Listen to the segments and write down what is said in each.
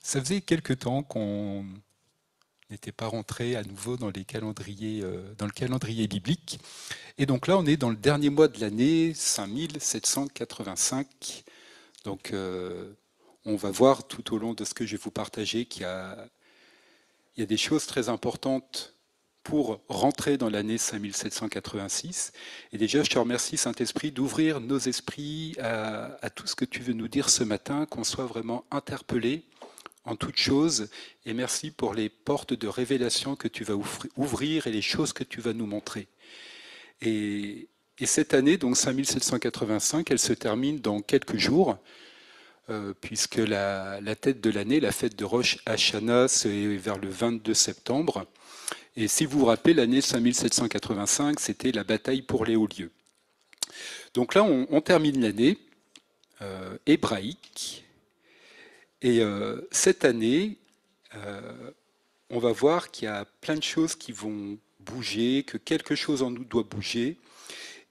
Ça faisait quelque temps qu'on n'était pas rentré à nouveau dans le calendrier biblique. Et donc là, on est dans le dernier mois de l'année 5785. Donc, on va voir tout au long de ce que je vais vous partager il y a des choses très importantes pour rentrer dans l'année 5786. Et déjà, je te remercie, Saint-Esprit, d'ouvrir nos esprits à tout ce que tu veux nous dire ce matin, qu'on soit vraiment interpellés en toute chose, et merci pour les portes de révélation que tu vas ouvrir et les choses que tu vas nous montrer. Et, et cette année, donc 5785, elle se termine dans quelques jours, puisque la tête de l'année, la fête de Rosh Hashanah, c'est vers le 22 septembre. Et si vous vous rappelez, l'année 5785, c'était la bataille pour les hauts lieux. Donc là, on termine l'année hébraïque. Et cette année, on va voir qu'il y a plein de choses qui vont bouger, que quelque chose en nous doit bouger.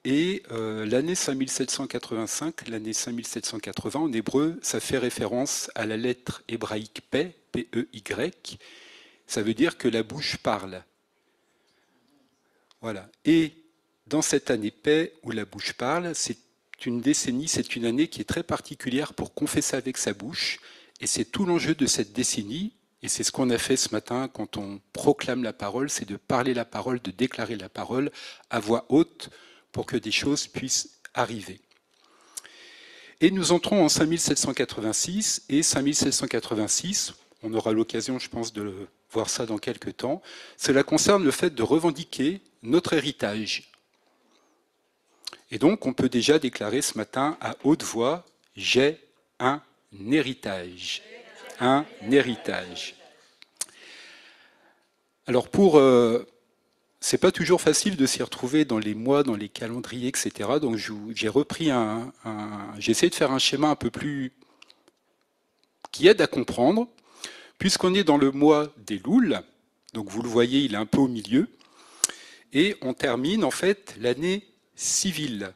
Et l'année 5785, l'année 5780 en hébreu, ça fait référence à la lettre hébraïque P, P-E-Y. Ça veut dire que la bouche parle. Voilà. Et dans cette année P où la bouche parle, c'est une décennie, c'est une année qui est très particulière pour confesser avec sa bouche. Et c'est tout l'enjeu de cette décennie. Et c'est ce qu'on a fait ce matin quand on proclame la parole, c'est de parler la parole, de déclarer la parole à voix haute pour que des choses puissent arriver. Et nous entrons en 5786, et 5786, on aura l'occasion, je pense, de voir ça dans quelques temps, cela concerne le fait de revendiquer notre héritage. Et donc, on peut déjà déclarer ce matin à haute voix, j'ai un héritage. Un héritage. Alors c'est pas toujours facile de s'y retrouver dans les mois, dans les calendriers, etc. Donc j'ai repris j'ai essayé de faire un schéma un peu plus qui aide à comprendre, puisqu'on est dans le mois des Louls. Donc vous le voyez, il est un peu au milieu, et on termine en fait l'année civile,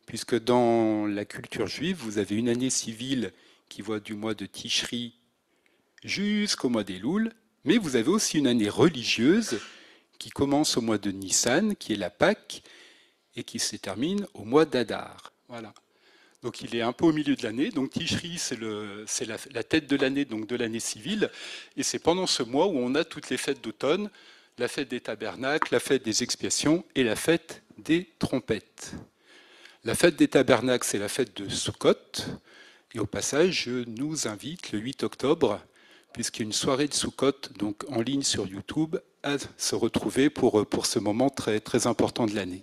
puisque dans la culture juive, vous avez une année civile qui va du mois de Tishri jusqu'au mois des Louls, mais vous avez aussi une année religieuse qui commence au mois de Nissan, qui est la Pâque, et qui se termine au mois d'Adar. Voilà. Donc il est un peu au milieu de l'année. Donc Tishri, c'est la tête de l'année, donc de l'année civile, et c'est pendant ce mois où on a toutes les fêtes d'automne, la fête des tabernacles, la fête des expiations et la fête des trompettes. La fête des tabernacles, c'est la fête de Sukkot, et au passage, je nous invite le 8 octobre, puisqu'il y a une soirée de Sukkot donc en ligne sur YouTube, à se retrouver pour ce moment très, très important de l'année.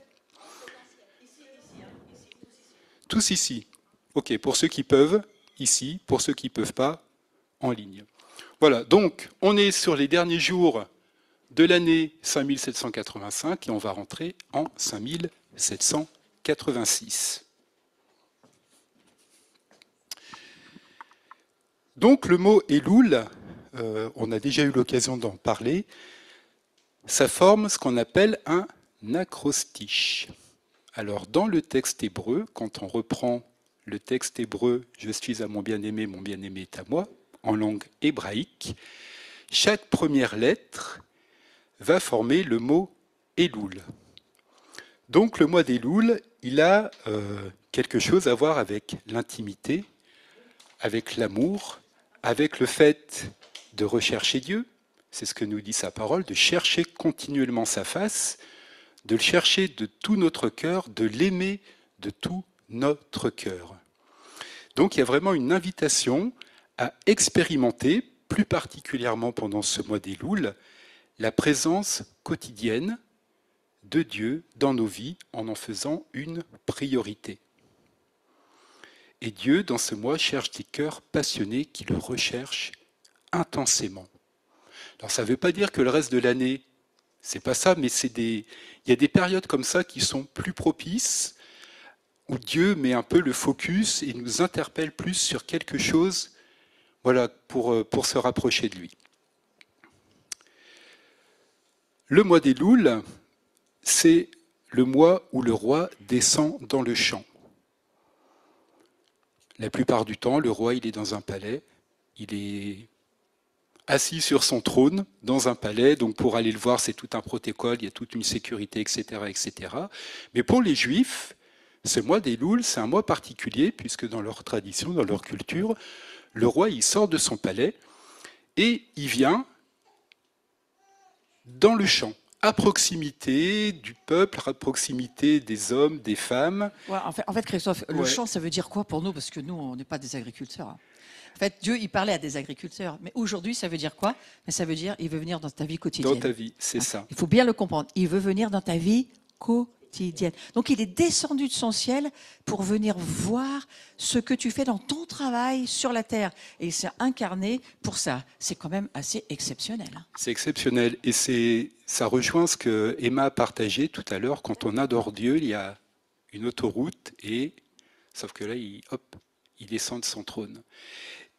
Tous ici. Ok, pour ceux qui peuvent, ici, pour ceux qui ne peuvent pas, en ligne. Voilà, donc on est sur les derniers jours de l'année 5785 et on va rentrer en 5786. Donc le mot Elul, on a déjà eu l'occasion d'en parler, ça forme ce qu'on appelle un acrostiche. Alors dans le texte hébreu, quand on reprend le texte hébreu « Je suis à mon bien-aimé est à moi » en langue hébraïque, chaque première lettre va former le mot Elul. Donc le mois d'Elul, il a quelque chose à voir avec l'intimité, avec l'amour, avec le fait de rechercher Dieu, c'est ce que nous dit sa parole, de chercher continuellement sa face, de le chercher de tout notre cœur, de l'aimer de tout notre cœur. Donc il y a vraiment une invitation à expérimenter, plus particulièrement pendant ce mois d'Elul, la présence quotidienne de Dieu dans nos vies en faisant une priorité. Et Dieu, dans ce mois, cherche des cœurs passionnés qui le recherchent intensément. Alors ça ne veut pas dire que le reste de l'année, c'est pas ça, mais il y a des périodes comme ça qui sont plus propices, où Dieu met un peu le focus et nous interpelle plus sur quelque chose, voilà, pour se rapprocher de lui. Le mois des Louls, c'est le mois où le roi descend dans le champ. La plupart du temps, le roi, il est dans un palais, il est assis sur son trône dans un palais. Donc pour aller le voir, c'est tout un protocole, il y a toute une sécurité, etc., etc. Mais pour les Juifs, ce mois d'Elul, c'est un mois particulier, puisque dans leur tradition, dans leur culture, le roi, il sort de son palais et il vient dans le champ, à proximité du peuple, à proximité des hommes, des femmes. Ouais, en fait, Christophe, le Ouais. champ, ça veut dire quoi pour nous? Parce que nous, on n'est pas des agriculteurs. En fait, Dieu, il parlait à des agriculteurs. Mais aujourd'hui, ça veut dire quoi? Mais ça veut dire, il veut venir dans ta vie quotidienne. Dans ta vie, c'est Ah, ça. il faut bien le comprendre. Il veut venir dans ta vie quotidienne. Donc, il est descendu de son ciel pour venir voir ce que tu fais dans ton travail sur la terre. Et il s'est incarné pour ça. C'est quand même assez exceptionnel. C'est exceptionnel. Et ça rejoint ce que Emma a partagé tout à l'heure. Quand on adore Dieu, il y a une autoroute, sauf que là, il descend de son trône.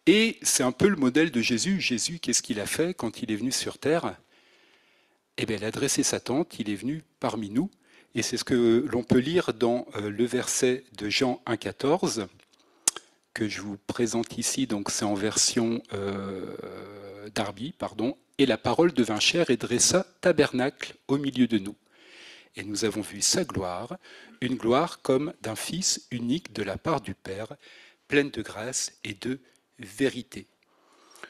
Et c'est un peu le modèle de Jésus. Jésus, qu'est-ce qu'il a fait quand il est venu sur terre? Eh bien, il a dressé sa tente, il est venu parmi nous. Et c'est ce que l'on peut lire dans le verset de Jean 1,14, que je vous présente ici. Donc, c'est en version Darby, pardon. Et la parole devint chair et dressa tabernacle au milieu de nous. Et nous avons vu sa gloire, une gloire comme d'un Fils unique de la part du Père, pleine de grâce et de vérité.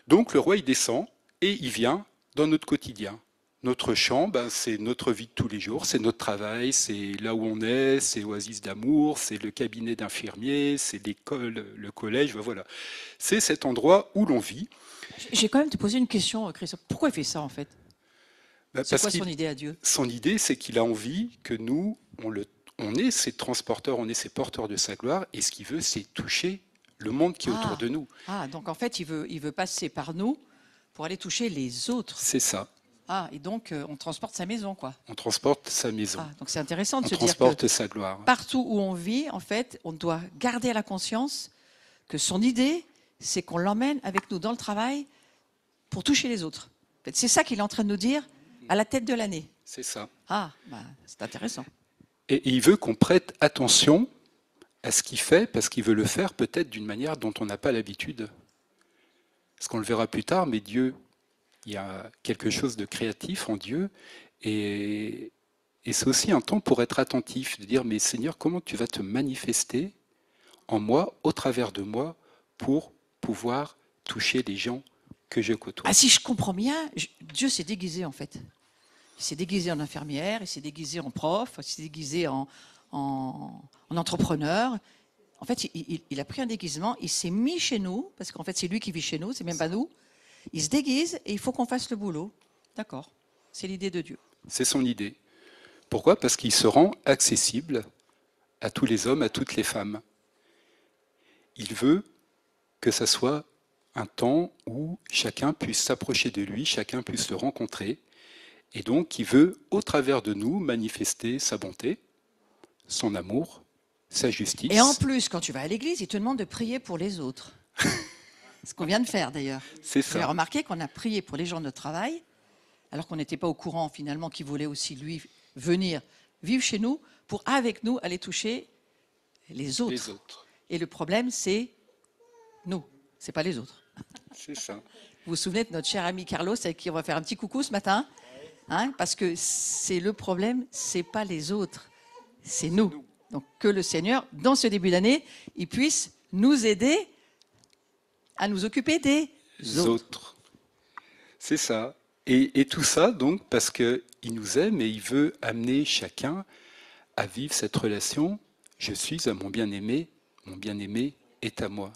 Donc le roi, il descend et il vient dans notre quotidien. Notre champ, c'est notre vie de tous les jours, c'est notre travail, c'est là où on est, c'est Oasis d'amour, c'est le cabinet d'infirmier, c'est l'école, le collège, voilà. C'est cet endroit où l'on vit. J'ai quand même te poser une question, Christophe. Pourquoi il fait ça, en fait? C'est Parce quoi son idée à Dieu? Son idée, c'est qu'il a envie que nous, on est ses transporteurs, on est ses porteurs de sa gloire, et ce qu'il veut, c'est toucher le monde qui est autour de nous. Ah, donc en fait, il veut passer par nous pour aller toucher les autres. C'est ça. Ah, et donc on transporte sa maison, quoi. On transporte sa maison. Ah, donc c'est intéressant de se On dire transporte que sa gloire. partout où on vit, en fait, on doit garder à la conscience que son idée, c'est qu'on l'emmène avec nous dans le travail pour toucher les autres. En fait, c'est ça qu'il est en train de nous dire à la tête de l'année. C'est ça. Ah, c'est intéressant. Et il veut qu'on prête attention à ce qu'il fait, parce qu'il veut le faire peut-être d'une manière dont on n'a pas l'habitude. Parce qu'on le verra plus tard, mais Dieu, il y a quelque chose de créatif en Dieu, et c'est aussi un temps pour être attentif, de dire, mais Seigneur, comment tu vas te manifester en moi, au travers de moi, pour pouvoir toucher les gens que je côtoie. Ah, si je comprends bien, Dieu s'est déguisé, en fait. Il s'est déguisé en infirmière, il s'est déguisé en prof, il s'est déguisé en entrepreneur. En fait, il a pris un déguisement, il s'est mis chez nous, parce qu'en fait, c'est lui qui vit chez nous, c'est même pas nous. Il se déguise et il faut qu'on fasse le boulot. D'accord. C'est l'idée de Dieu. C'est son idée. Pourquoi? Parce qu'il se rend accessible à tous les hommes, à toutes les femmes. Il veut que ça soit un temps où chacun puisse s'approcher de lui, chacun puisse le rencontrer. Et donc, il veut, au travers de nous, manifester sa bonté, son amour, sa justice. Et en plus, quand tu vas à l'église, il te demande de prier pour les autres. Ce qu'on vient de faire, d'ailleurs. C'est Vous avez ça. remarqué qu'on a prié pour les gens de notre travail, alors qu'on n'était pas au courant, finalement, qu'il voulait aussi, lui, venir vivre chez nous, pour, avec nous, aller toucher les autres. Les autres. Et le problème, c'est nous, c'est pas les autres. C'est ça. Vous vous souvenez de notre cher ami Carlos, avec qui on va faire un petit coucou ce matin, hein, parce que c'est le problème, c'est pas les autres, c'est nous. Donc que le Seigneur, dans ce début d'année, il puisse nous aider à nous occuper des autres. C'est ça. Et tout ça, donc, parce qu'il nous aime et il veut amener chacun à vivre cette relation. Je suis à mon bien-aimé est à moi.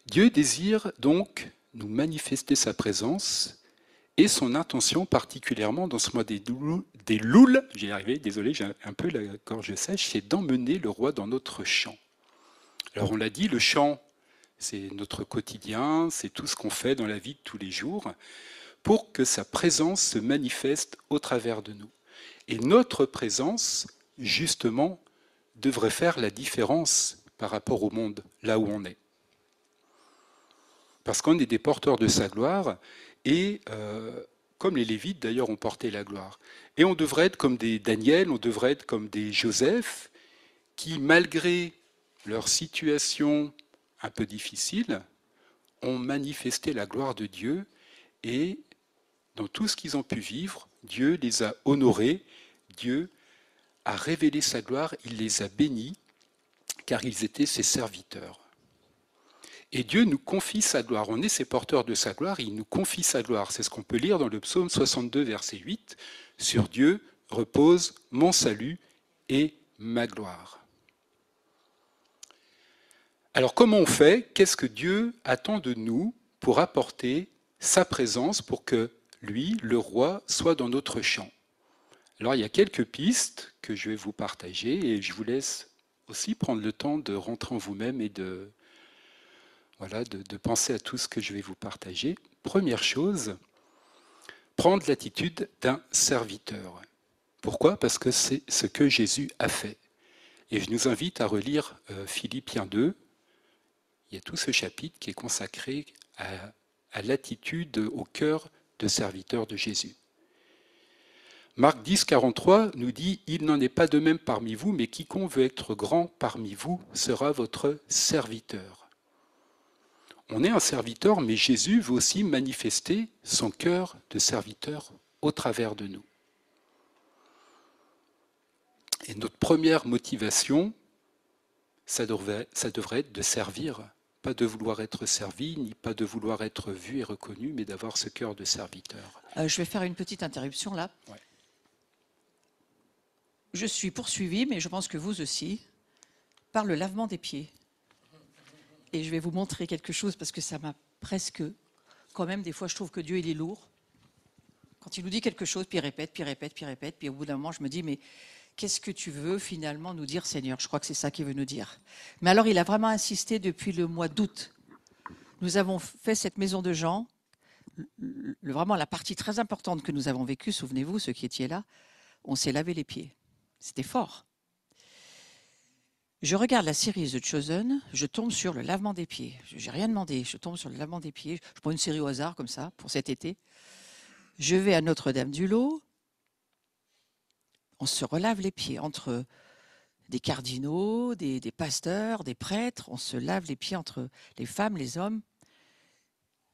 Dieu désire donc nous manifester sa présence et son intention particulièrement dans ce mois des Louls, j'y arrivé, désolé, j'ai un peu la gorge sèche, c'est d'emmener le roi dans notre champ. Alors on l'a dit, le champ, c'est notre quotidien, c'est tout ce qu'on fait dans la vie de tous les jours, pour que sa présence se manifeste au travers de nous. Et notre présence, justement, devrait faire la différence par rapport au monde, là où on est. Parce qu'on est des porteurs de sa gloire, et comme les Lévites d'ailleurs ont porté la gloire. Et on devrait être comme des Daniel, on devrait être comme des Joseph, qui malgré leur situation un peu difficile, ont manifesté la gloire de Dieu et dans tout ce qu'ils ont pu vivre, Dieu les a honorés, Dieu a révélé sa gloire, il les a bénis car ils étaient ses serviteurs. Et Dieu nous confie sa gloire. On est ses porteurs de sa gloire, il nous confie sa gloire. C'est ce qu'on peut lire dans le psaume 62, verset 8. Sur Dieu repose mon salut et ma gloire. Alors comment on fait? Qu'est-ce que Dieu attend de nous pour apporter sa présence, pour que lui, le roi, soit dans notre champ? Alors il y a quelques pistes que je vais vous partager et je vous laisse aussi prendre le temps de rentrer en vous-même et de penser à tout ce que je vais vous partager. Première chose, prendre l'attitude d'un serviteur. Pourquoi? Parce que c'est ce que Jésus a fait. Et je nous invite à relire Philippiens 2. Il y a tout ce chapitre qui est consacré à l'attitude au cœur de serviteur de Jésus. Marc 10, 43 nous dit « Il n'en est pas de même parmi vous, mais quiconque veut être grand parmi vous sera votre serviteur. » On est un serviteur, mais Jésus veut aussi manifester son cœur de serviteur au travers de nous. Et notre première motivation, ça devrait être de servir, pas de vouloir être servi, ni pas de vouloir être vu et reconnu, mais d'avoir ce cœur de serviteur. Je vais faire une petite interruption là. Ouais. Je suis poursuivie, mais je pense que vous aussi, par le lavement des pieds. Et je vais vous montrer quelque chose parce que ça m'a presque... Quand même, des fois, je trouve que Dieu, il est lourd. Quand il nous dit quelque chose, puis il répète, puis il répète, puis il répète, puis au bout d'un moment, je me dis, mais qu'est-ce que tu veux finalement nous dire, Seigneur? Je crois que c'est ça qu'il veut nous dire. Mais alors, il a vraiment insisté depuis le mois d'août. Nous avons fait cette maison de Jean. Vraiment, la partie très importante que nous avons vécue, souvenez-vous, ceux qui étiez là, on s'est lavé les pieds. C'était fort. Je regarde la série The Chosen, je tombe sur le lavement des pieds. Je n'ai rien demandé, je tombe sur le lavement des pieds. Je prends une série au hasard comme ça pour cet été. Je vais à Notre-Dame-du-Lot. On se relave les pieds entre des cardinaux, des pasteurs, des prêtres. On se lave les pieds entre les femmes, les hommes.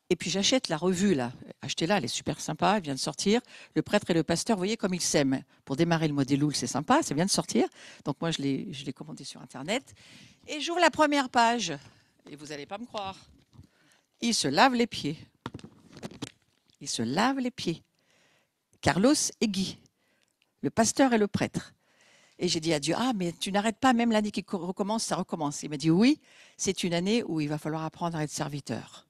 Et puis j'achète la revue, là. Achetez-la, elle est super sympa, elle vient de sortir. Le prêtre et le pasteur, vous voyez comme ils s'aiment. Pour démarrer le mois d'Elul, c'est sympa, ça vient de sortir. Donc moi, je l'ai commandé sur Internet. Et j'ouvre la première page. Et vous n'allez pas me croire. Ils se lavent les pieds. Ils se lavent les pieds. Carlos et Guy, le pasteur et le prêtre. Et j'ai dit à Dieu, ah, mais tu n'arrêtes pas, même l'année qui recommence, ça recommence. Il m'a dit, oui, c'est une année où il va falloir apprendre à être serviteur.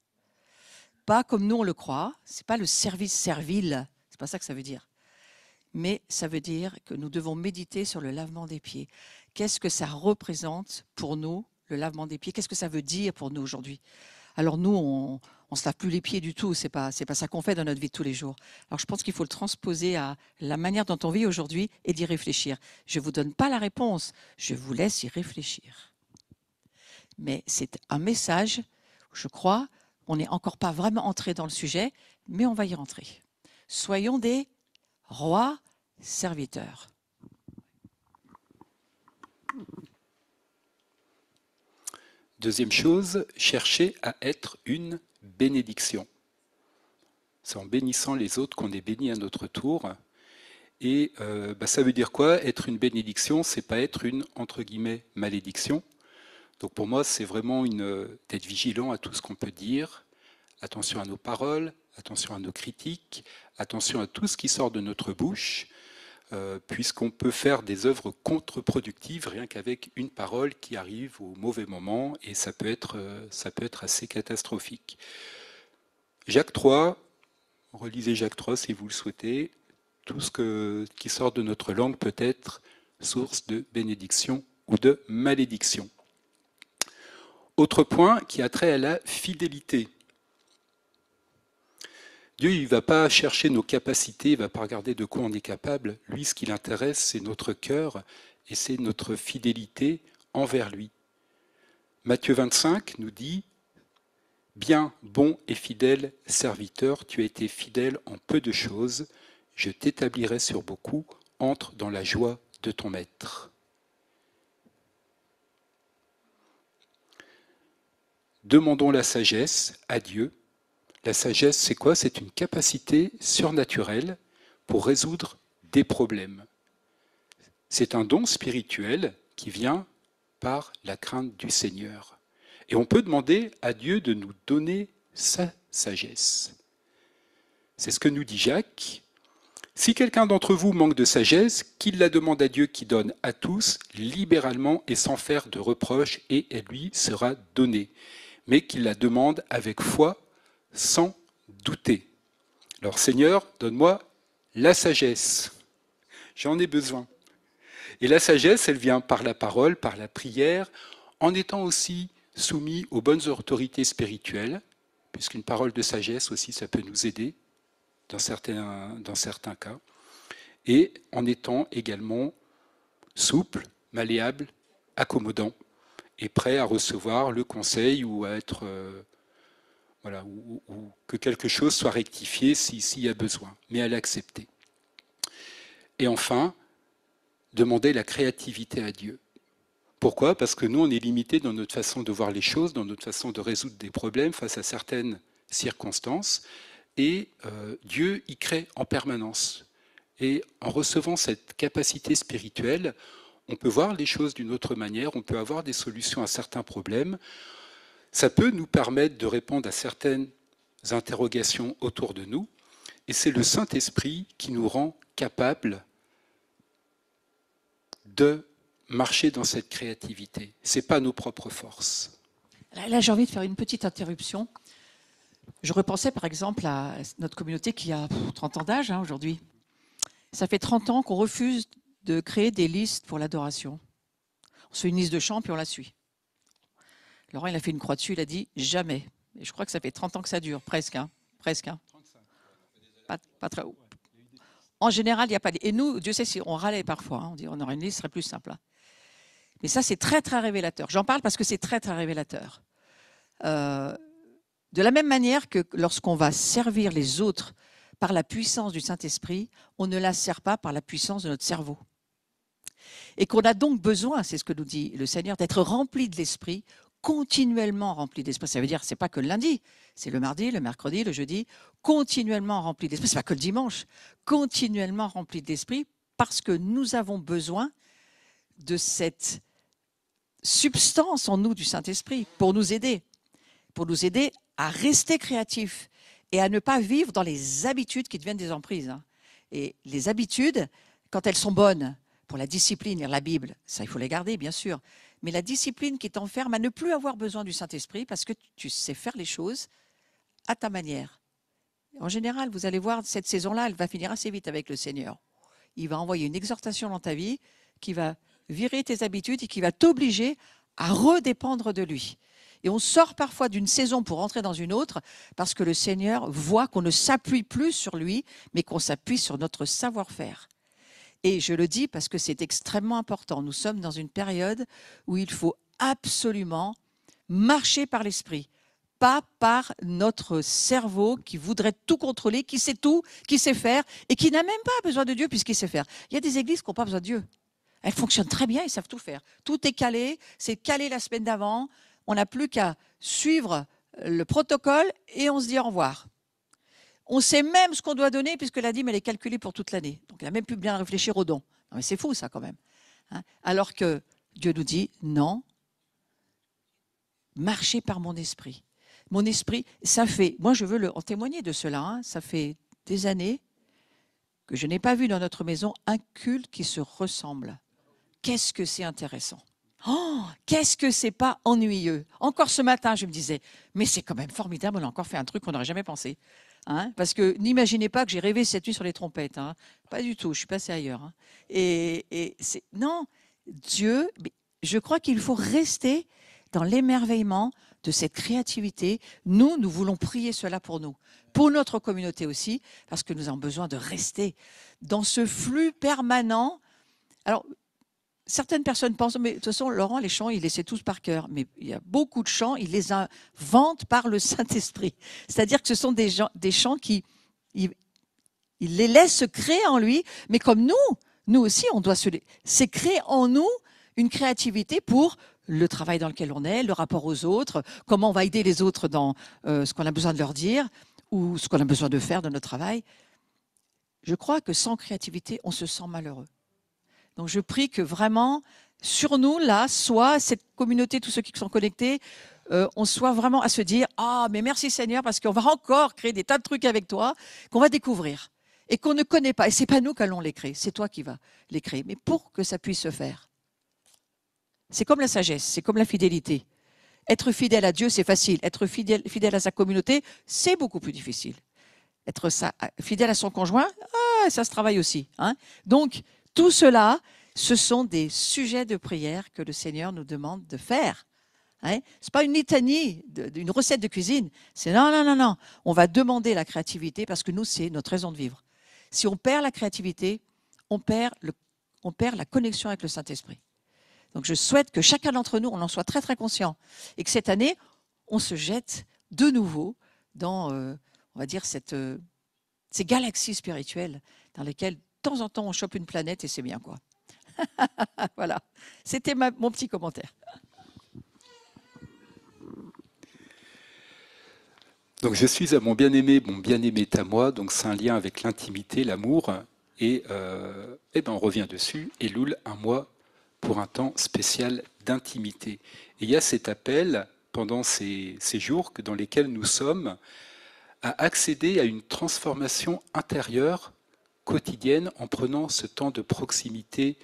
Pas comme nous on le croit, c'est pas le service servile, c'est pas ça que ça veut dire. Mais ça veut dire que nous devons méditer sur le lavement des pieds. Qu'est-ce que ça représente pour nous, le lavement des pieds? Qu'est-ce que ça veut dire pour nous aujourd'hui? Alors nous, on ne se lave plus les pieds du tout, c'est pas ça qu'on fait dans notre vie de tous les jours. Alors je pense qu'il faut le transposer à la manière dont on vit aujourd'hui et d'y réfléchir. Je ne vous donne pas la réponse, je vous laisse y réfléchir. Mais c'est un message, je crois. On n'est encore pas vraiment entré dans le sujet, mais on va y rentrer. Soyons des rois serviteurs. Deuxième chose, chercher à être une bénédiction. C'est en bénissant les autres qu'on est béni à notre tour. Et ça veut dire quoi? Être une bénédiction, c'est pas être une, entre guillemets, malédiction. Donc pour moi, c'est vraiment d'être vigilant à tout ce qu'on peut dire. Attention à nos paroles, attention à nos critiques, attention à tout ce qui sort de notre bouche, puisqu'on peut faire des œuvres contre-productives rien qu'avec une parole qui arrive au mauvais moment, et ça peut être assez catastrophique. Jacques 3, relisez Jacques 3 si vous le souhaitez. Tout ce qui sort de notre langue peut être source de bénédiction ou de malédiction. Autre point qui a trait à la fidélité. Dieu, il ne va pas chercher nos capacités, il ne va pas regarder de quoi on est capable. Lui, ce qui l'intéresse, c'est notre cœur et c'est notre fidélité envers lui. Matthieu 25 nous dit « Bien, bon et fidèle serviteur, tu as été fidèle en peu de choses, je t'établirai sur beaucoup, entre dans la joie de ton maître. » demandons la sagesse à Dieu. La sagesse, c'est quoi? C'est une capacité surnaturelle pour résoudre des problèmes. C'est un don spirituel qui vient par la crainte du Seigneur. Et on peut demander à Dieu de nous donner sa sagesse. C'est ce que nous dit Jacques. Si quelqu'un d'entre vous manque de sagesse, qu'il la demande à Dieu qui donne à tous, libéralement et sans faire de reproches, et elle lui sera donnée. Mais qu'il la demande avec foi, sans douter. Alors Seigneur, donne-moi la sagesse. J'en ai besoin. Et la sagesse, elle vient par la parole, par la prière, en étant aussi soumis aux bonnes autorités spirituelles, puisqu'une parole de sagesse aussi, ça peut nous aider dans certains cas, et en étant également souple, malléable, accommodant, et prêt à recevoir le conseil ou à être... ou que quelque chose soit rectifié s'il y a besoin, mais à l'accepter. Et enfin, demander la créativité à Dieu. Pourquoi? Parce que nous, on est limité dans notre façon de voir les choses, dans notre façon de résoudre des problèmes face à certaines circonstances, et Dieu y crée en permanence. Et en recevant cette capacité spirituelle, on peut voir les choses d'une autre manière, on peut avoir des solutions à certains problèmes. Ça peut nous permettre de répondre à certaines interrogations autour de nous, et c'est le Saint-Esprit qui nous rend capables de marcher dans cette créativité. Ce n'est pas nos propres forces. Là, j'ai envie de faire une petite interruption. Je repensais par exemple à notre communauté qui a 30 ans d'âge aujourd'hui. Ça fait 30 ans qu'on refuse de créer des listes pour l'adoration. On se fait une liste de chants puis on la suit. Laurent, il a fait une croix dessus, il a dit jamais. Et je crois que ça fait 30 ans que ça dure, presque. Presque. Pas très haut. En général, il n'y a pas de... Et nous, Dieu sait si on râlait parfois. On dit on aurait une liste, ce serait plus simple. Mais ça, c'est très, très révélateur. J'en parle parce que c'est très, très révélateur. De la même manière que lorsqu'on va servir les autres par la puissance du Saint-Esprit, on ne la sert pas par la puissance de notre cerveau. Et qu'on a donc besoin, c'est ce que nous dit le Seigneur, d'être rempli de l'Esprit, continuellement rempli d'Esprit. Ça veut dire, c'est pas que le lundi, c'est le mardi, le mercredi, le jeudi, continuellement rempli d'Esprit. C'est pas que le dimanche, continuellement rempli d'Esprit, parce que nous avons besoin de cette substance en nous du Saint-Esprit pour nous aider à rester créatifs et à ne pas vivre dans les habitudes qui deviennent des emprises. Et les habitudes, quand elles sont bonnes, pour la discipline, lire la Bible, ça il faut les garder bien sûr, mais la discipline qui t'enferme à ne plus avoir besoin du Saint-Esprit parce que tu sais faire les choses à ta manière. En général, vous allez voir, cette saison-là, elle va finir assez vite avec le Seigneur. Il va envoyer une exhortation dans ta vie qui va virer tes habitudes et qui va t'obliger à redépendre de lui. Et on sort parfois d'une saison pour entrer dans une autre parce que le Seigneur voit qu'on ne s'appuie plus sur lui, mais qu'on s'appuie sur notre savoir-faire. Et je le dis parce que c'est extrêmement important. Nous sommes dans une période où il faut absolument marcher par l'esprit, pas par notre cerveau qui voudrait tout contrôler, qui sait tout, qui sait faire et qui n'a même pas besoin de Dieu puisqu'il sait faire. Il y a des églises qui n'ont pas besoin de Dieu. Elles fonctionnent très bien, ils savent tout faire. Tout est calé, c'est calé la semaine d'avant. On n'a plus qu'à suivre le protocole et on se dit au revoir. On sait même ce qu'on doit donner puisque la dîme, elle est calculée pour toute l'année. Donc, il n'a même plus bien réfléchir aux dons. Non, mais c'est fou, ça, quand même. Alors que Dieu nous dit, non, marchez par mon esprit. Mon esprit, ça fait, moi je veux en témoigner de cela, ça fait des années que je n'ai pas vu dans notre maison un culte qui se ressemble. Qu'est-ce que c'est intéressant. Oh, qu'est-ce que c'est pas ennuyeux. Encore ce matin, je me disais, mais c'est quand même formidable, on a encore fait un truc qu'on n'aurait jamais pensé. Parce que n'imaginez pas que j'ai rêvé cette nuit sur les trompettes. Pas du tout, je suis passée ailleurs. Non, Dieu, je crois qu'il faut rester dans l'émerveillement de cette créativité. Nous voulons prier cela pour nous, pour notre communauté aussi, parce que nous avons besoin de rester dans ce flux permanent. Alors, certaines personnes pensent, mais de toute façon, Laurent, les chants, il les sait tous par cœur. Mais il y a beaucoup de chants, il les invente par le Saint-Esprit. C'est-à-dire que ce sont des chants qui, il les laisse se créer en lui, mais comme nous aussi, on doit c'est créer en nous une créativité pour le travail dans lequel on est, le rapport aux autres, comment on va aider les autres dans ce qu'on a besoin de leur dire ou ce qu'on a besoin de faire dans notre travail. Je crois que sans créativité, on se sent malheureux. Donc je prie que vraiment, sur nous, là, soit cette communauté, tous ceux qui sont connectés, on soit vraiment à se dire « Ah, mais merci Seigneur, parce qu'on va encore créer des tas de trucs avec toi qu'on va découvrir et qu'on ne connaît pas. Et ce n'est pas nous qui allons les créer, c'est toi qui vas les créer. Mais pour que ça puisse se faire, c'est comme la sagesse, c'est comme la fidélité. Être fidèle à Dieu, c'est facile. Être fidèle à sa communauté, c'est beaucoup plus difficile. Être fidèle à son conjoint, ça se travaille aussi. Hein. Donc, tout cela, ce sont des sujets de prière que le Seigneur nous demande de faire. Hein. Ce n'est pas une litanie, une recette de cuisine. C'est non, non, non, non. On va demander la créativité parce que nous, c'est notre raison de vivre. Si on perd la créativité, on perd la connexion avec le Saint-Esprit. Donc, je souhaite que chacun d'entre nous, on en soit très, très conscient. Et que cette année, on se jette de nouveau dans, on va dire, ces galaxies spirituelles dans lesquelles, de temps en temps, on chope une planète et c'est bien, quoi. Voilà. C'était mon petit commentaire. Donc, je suis à mon bien-aimé est à moi. Donc, c'est un lien avec l'intimité, l'amour. Et on revient dessus. Elul, un mois pour un temps spécial d'intimité. Et il y a cet appel pendant ces jours dans lesquels nous sommes à accéder à une transformation intérieure quotidienne en prenant ce temps de proximité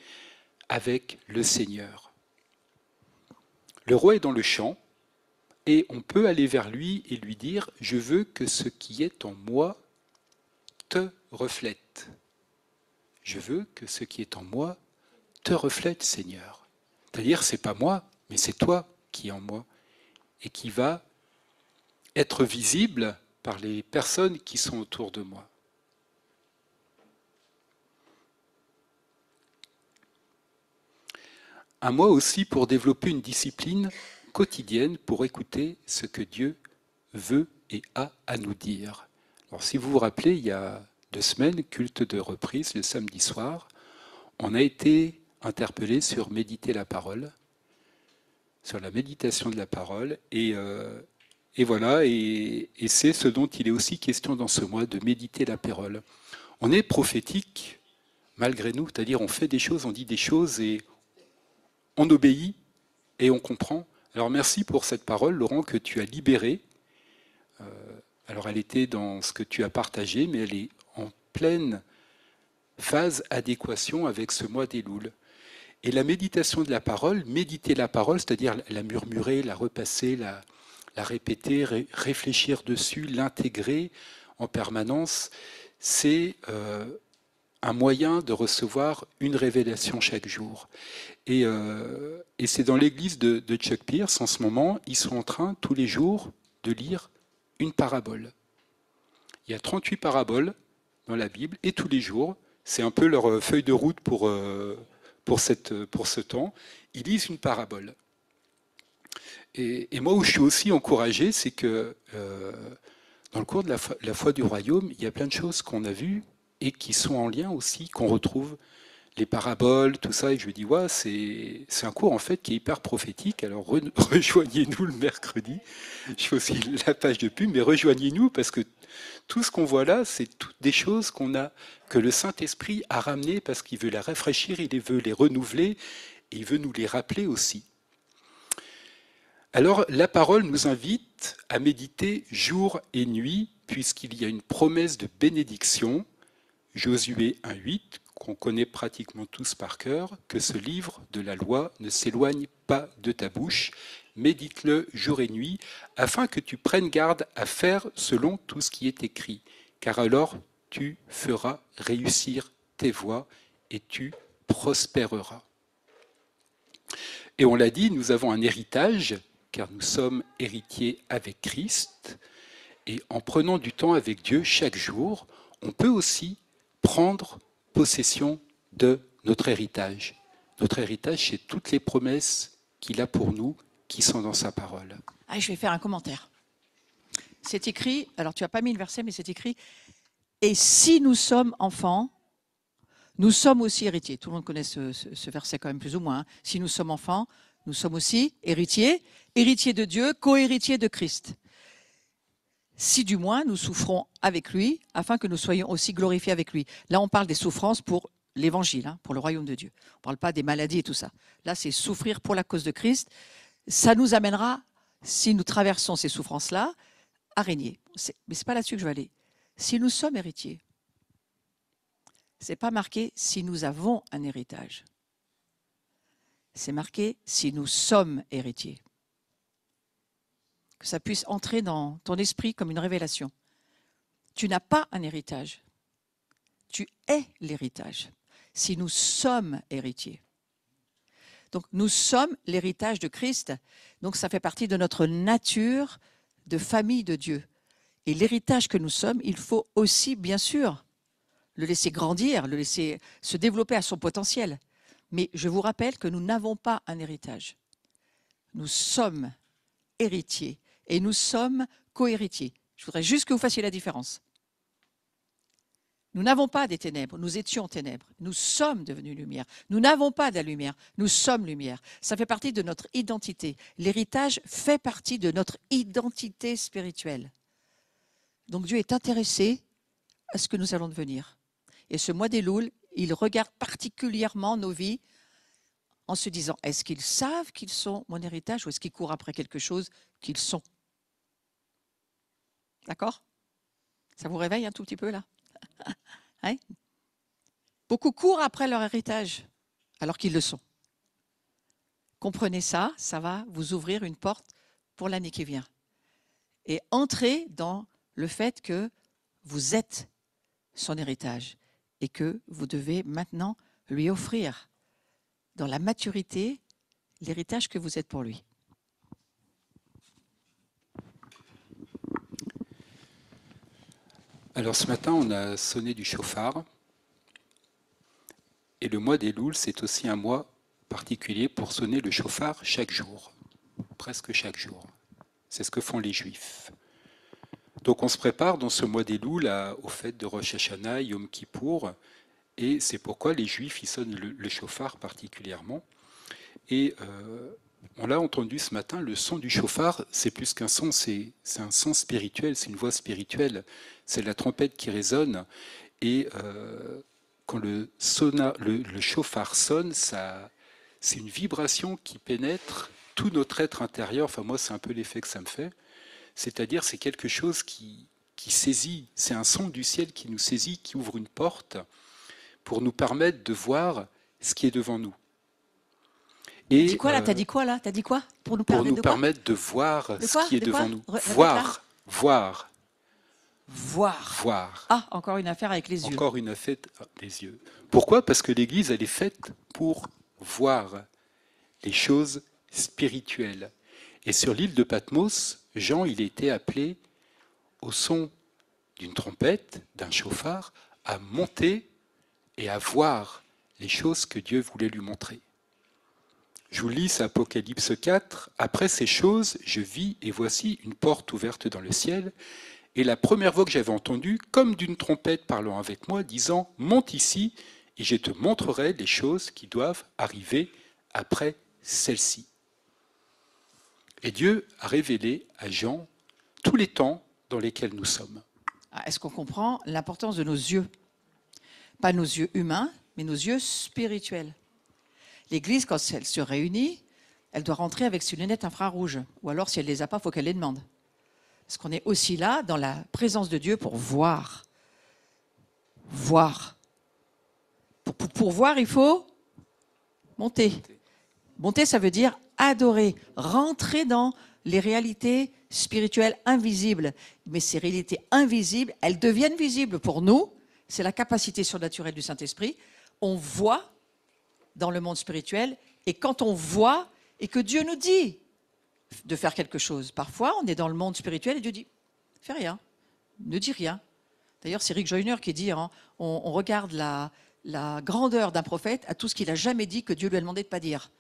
avec le Seigneur. Le roi est dans le champ et on peut aller vers lui et lui dire « Je veux que ce qui est en moi te reflète. Je veux que ce qui est en moi te reflète, Seigneur. » C'est-à-dire, c'est pas moi, mais c'est toi qui es en moi et qui va être visible par les personnes qui sont autour de moi. Un mois aussi pour développer une discipline quotidienne pour écouter ce que Dieu veut et a à nous dire. Alors, si vous vous rappelez, il y a 2 semaines, culte de reprise, le samedi soir, on a été interpellé sur méditer la parole, sur la méditation de la parole, et voilà, et c'est ce dont il est aussi question dans ce mois, de méditer la parole. On est prophétique, malgré nous, c'est-à-dire on fait des choses, on dit des choses, et on obéit, et on comprend. Alors merci pour cette parole, Laurent, que tu as libérée. Alors elle était dans ce que tu as partagé, mais elle est en pleine phase adéquation avec ce mois d'Elul. Et la méditation de la parole, méditer la parole, c'est-à-dire la murmurer, la repasser, la répéter, réfléchir dessus, l'intégrer en permanence, c'est un moyen de recevoir une révélation chaque jour. Et c'est dans l'église de Chuck Pierce, en ce moment, ils sont en train, tous les jours, de lire une parabole. Il y a 38 paraboles dans la Bible, et tous les jours, c'est un peu leur feuille de route pour ce temps, ils lisent une parabole. Et moi, où je suis aussi encouragé, c'est que dans le cours de la foi du royaume, il y a plein de choses qu'on a vues et qui sont en lien aussi, qu'on retrouve. Les paraboles, tout ça, et je me dis, ouais, c'est un cours en fait qui est hyper prophétique, alors rejoignez-nous le mercredi, je fais aussi la page de pub, mais rejoignez-nous parce que tout ce qu'on voit là, c'est toutes des choses que le Saint-Esprit a ramenées parce qu'il veut les rafraîchir, il veut les renouveler, et il veut nous les rappeler aussi. Alors, la parole nous invite à méditer jour et nuit, puisqu'il y a une promesse de bénédiction, Josué 1,8, qu'on connaît pratiquement tous par cœur, que ce livre de la loi ne s'éloigne pas de ta bouche, médite-le jour et nuit, afin que tu prennes garde à faire selon tout ce qui est écrit, car alors tu feras réussir tes voies et tu prospéreras. Et on l'a dit, nous avons un héritage, car nous sommes héritiers avec Christ, et en prenant du temps avec Dieu chaque jour, on peut aussi prendre possession de notre héritage. Notre héritage, c'est toutes les promesses qu'il a pour nous, qui sont dans sa parole. Ah, je vais faire un commentaire. C'est écrit, alors tu n'as pas mis le verset, mais c'est écrit, et si nous sommes enfants, nous sommes aussi héritiers. Tout le monde connaît ce verset quand même plus ou moins. Hein. Si nous sommes enfants, nous sommes aussi héritiers, héritiers de Dieu, co-héritiers de Christ. Si du moins nous souffrons avec lui, afin que nous soyons aussi glorifiés avec lui. Là, on parle des souffrances pour l'évangile, hein, pour le royaume de Dieu. On ne parle pas des maladies et tout ça. Là, c'est souffrir pour la cause de Christ. Ça nous amènera, si nous traversons ces souffrances-là, à régner. Mais ce n'est pas là-dessus que je vais aller. Si nous sommes héritiers, ce n'est pas marqué si nous avons un héritage. C'est marqué si nous sommes héritiers. Que ça puisse entrer dans ton esprit comme une révélation. Tu n'as pas un héritage. Tu es l'héritage. Si nous sommes héritiers. Donc nous sommes l'héritage de Christ. Donc ça fait partie de notre nature de famille de Dieu. Et l'héritage que nous sommes, il faut aussi, bien sûr, le laisser grandir, le laisser se développer à son potentiel. Mais je vous rappelle que nous n'avons pas un héritage. Nous sommes héritiers et nous sommes co-héritiers. Je voudrais juste que vous fassiez la différence. Nous n'avons pas des ténèbres, nous étions ténèbres. Nous sommes devenus lumière. Nous n'avons pas de la lumière, nous sommes lumière. Ça fait partie de notre identité. L'héritage fait partie de notre identité spirituelle. Donc Dieu est intéressé à ce que nous allons devenir. Et ce mois d'Elul, il regarde particulièrement nos vies en se disant, est-ce qu'ils savent qu'ils sont mon héritage ou est-ce qu'ils courent après quelque chose qu'ils sont? D'accord? Ça vous réveille un tout petit peu là? Hein? Beaucoup courent après leur héritage alors qu'ils le sont. Comprenez ça, ça va vous ouvrir une porte pour l'année qui vient. Et entrez dans le fait que vous êtes son héritage et que vous devez maintenant lui offrir dans la maturité l'héritage que vous êtes pour lui. Alors ce matin, on a sonné du chauffard. Et le mois d'Elul, c'est aussi un mois particulier pour sonner le chauffard chaque jour, presque chaque jour. C'est ce que font les Juifs. Donc on se prépare dans ce mois d'Elul aux fêtes de Rosh Hashanah, Yom Kippour, et c'est pourquoi les Juifs ils sonnent le chauffard particulièrement. Et on l'a entendu ce matin, le son du chauffard, c'est plus qu'un son, c'est un son spirituel, c'est une voix spirituelle, c'est la trompette qui résonne. Et quand le chauffard sonne, c'est une vibration qui pénètre tout notre être intérieur. Enfin moi, c'est un peu l'effet que ça me fait. C'est-à-dire, c'est quelque chose qui saisit, c'est un son du ciel qui nous saisit, qui ouvre une porte pour nous permettre de voir ce qui est devant nous. Et dis quoi là? T'as dit quoi là? T'as dit quoi? Pour nous permettre de voir ce qui est devant nous. Voir. Ah, encore une affaire avec les yeux. Encore une affaire des yeux. Pourquoi? Parce que l'Église, elle est faite pour voir les choses spirituelles. Et sur l'île de Patmos, Jean, il a été appelé au son d'une trompette, d'un chauffard, à monter et à voir les choses que Dieu voulait lui montrer. Je vous lis Apocalypse 4. « Après ces choses, je vis et voici une porte ouverte dans le ciel. Et la première voix que j'avais entendue, comme d'une trompette parlant avec moi, disant « Monte ici, et je te montrerai les choses qui doivent arriver après celle-ci. » Et Dieu a révélé à Jean tous les temps dans lesquels nous sommes. Est-ce qu'on comprend l'importance de nos yeux? Pas nos yeux humains, mais nos yeux spirituels. L'Église, quand elle se réunit, elle doit rentrer avec ses lunettes infrarouges. Ou alors, si elle ne les a pas, il faut qu'elle les demande. Parce qu'on est aussi là, dans la présence de Dieu, pour voir. Voir. Pour voir, il faut monter. Monter, ça veut dire adorer, rentrer dans les réalités spirituelles invisibles. Mais ces réalités invisibles, elles deviennent visibles pour nous. C'est la capacité surnaturelle du Saint-Esprit. On voit dans le monde spirituel, et quand on voit, et que Dieu nous dit de faire quelque chose, parfois on est dans le monde spirituel et Dieu dit « fais rien, ne dis rien ». D'ailleurs, c'est Rick Joyner qui dit on regarde la grandeur d'un prophète à tout ce qu'il n'a jamais dit que Dieu lui a demandé de ne pas dire.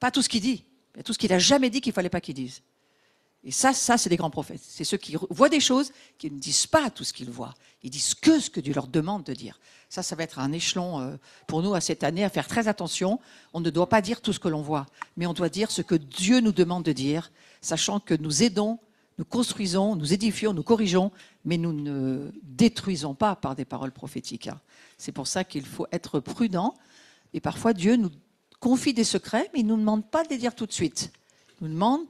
Pas tout ce qu'il dit, mais tout ce qu'il n'a jamais dit qu'il ne fallait pas qu'il dise. Et ça, c'est des grands prophètes. C'est ceux qui voient des choses, qui ne disent pas tout ce qu'ils voient. Ils disent que ce que Dieu leur demande de dire. Ça va être un échelon pour nous à cette année, à faire très attention. On ne doit pas dire tout ce que l'on voit, mais on doit dire ce que Dieu nous demande de dire, sachant que nous aidons, nous construisons, nous édifions, nous corrigeons, mais nous ne détruisons pas par des paroles prophétiques. C'est pour ça qu'il faut être prudent. Et parfois, Dieu nous confie des secrets, mais il ne nous demande pas de les dire tout de suite. Il nous demande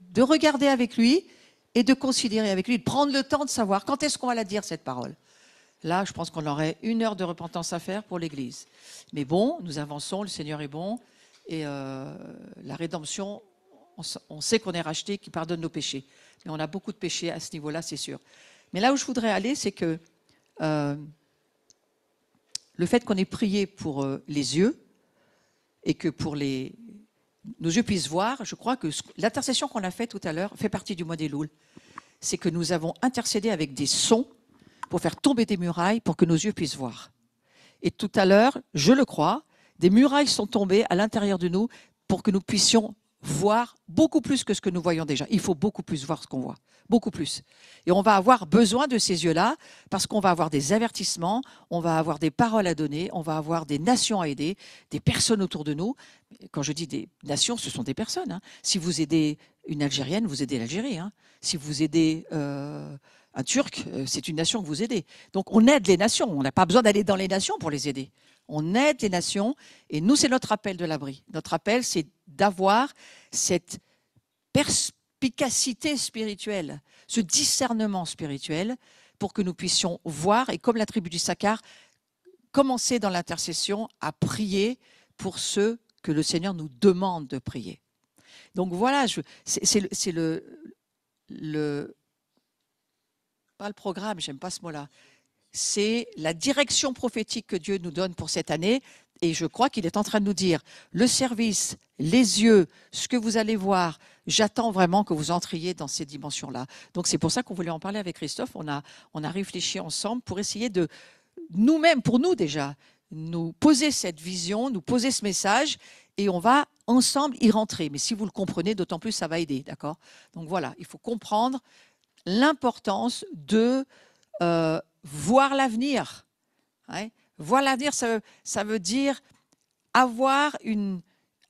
de regarder avec lui et de considérer avec lui, de prendre le temps de savoir quand est-ce qu'on va la dire, cette parole. Là, je pense qu'on aurait 1 heure de repentance à faire pour l'Église. Mais bon, nous avançons, le Seigneur est bon, et la rédemption, on sait qu'on est racheté, qu'il pardonne nos péchés. Mais on a beaucoup de péchés à ce niveau-là, c'est sûr. Mais là où je voudrais aller, c'est que le fait qu'on ait prié pour les yeux, et que pour nos yeux puissent voir, je crois que l'intercession qu'on a faite tout à l'heure fait partie du mois d'Elul. C'est que nous avons intercédé avec des sons pour faire tomber des murailles pour que nos yeux puissent voir. Et tout à l'heure, je le crois, des murailles sont tombées à l'intérieur de nous pour que nous puissions voir beaucoup plus que ce que nous voyons déjà. Il faut beaucoup plus voir ce qu'on voit, beaucoup plus. Et on va avoir besoin de ces yeux-là parce qu'on va avoir des avertissements, on va avoir des paroles à donner, on va avoir des nations à aider, des personnes autour de nous. Quand je dis des nations, ce sont des personnes. Si vous aidez une Algérienne, vous aidez l'Algérie. Si vous aidez un Turc, c'est une nation que vous aidez. Donc on aide les nations, on n'a pas besoin d'aller dans les nations pour les aider. On aide les nations et nous, c'est notre appel de l'abri. Notre appel, c'est d'avoir cette perspicacité spirituelle, ce discernement spirituel pour que nous puissions voir et comme la tribu du Sacar, commencer dans l'intercession à prier pour ceux que le Seigneur nous demande de prier. Donc voilà, c'est pas le programme, j'aime pas ce mot-là. C'est la direction prophétique que Dieu nous donne pour cette année. Et je crois qu'il est en train de nous dire, le service, les yeux, ce que vous allez voir, j'attends vraiment que vous entriez dans ces dimensions-là. Donc c'est pour ça qu'on voulait en parler avec Christophe. On a réfléchi ensemble pour essayer de, nous-mêmes, pour nous déjà, nous poser cette vision, nous poser ce message, et on va ensemble y rentrer. Mais si vous le comprenez, d'autant plus ça va aider, d'accord ? Donc voilà, il faut comprendre l'importance de voir l'avenir. Voir l'avenir, ça veut dire avoir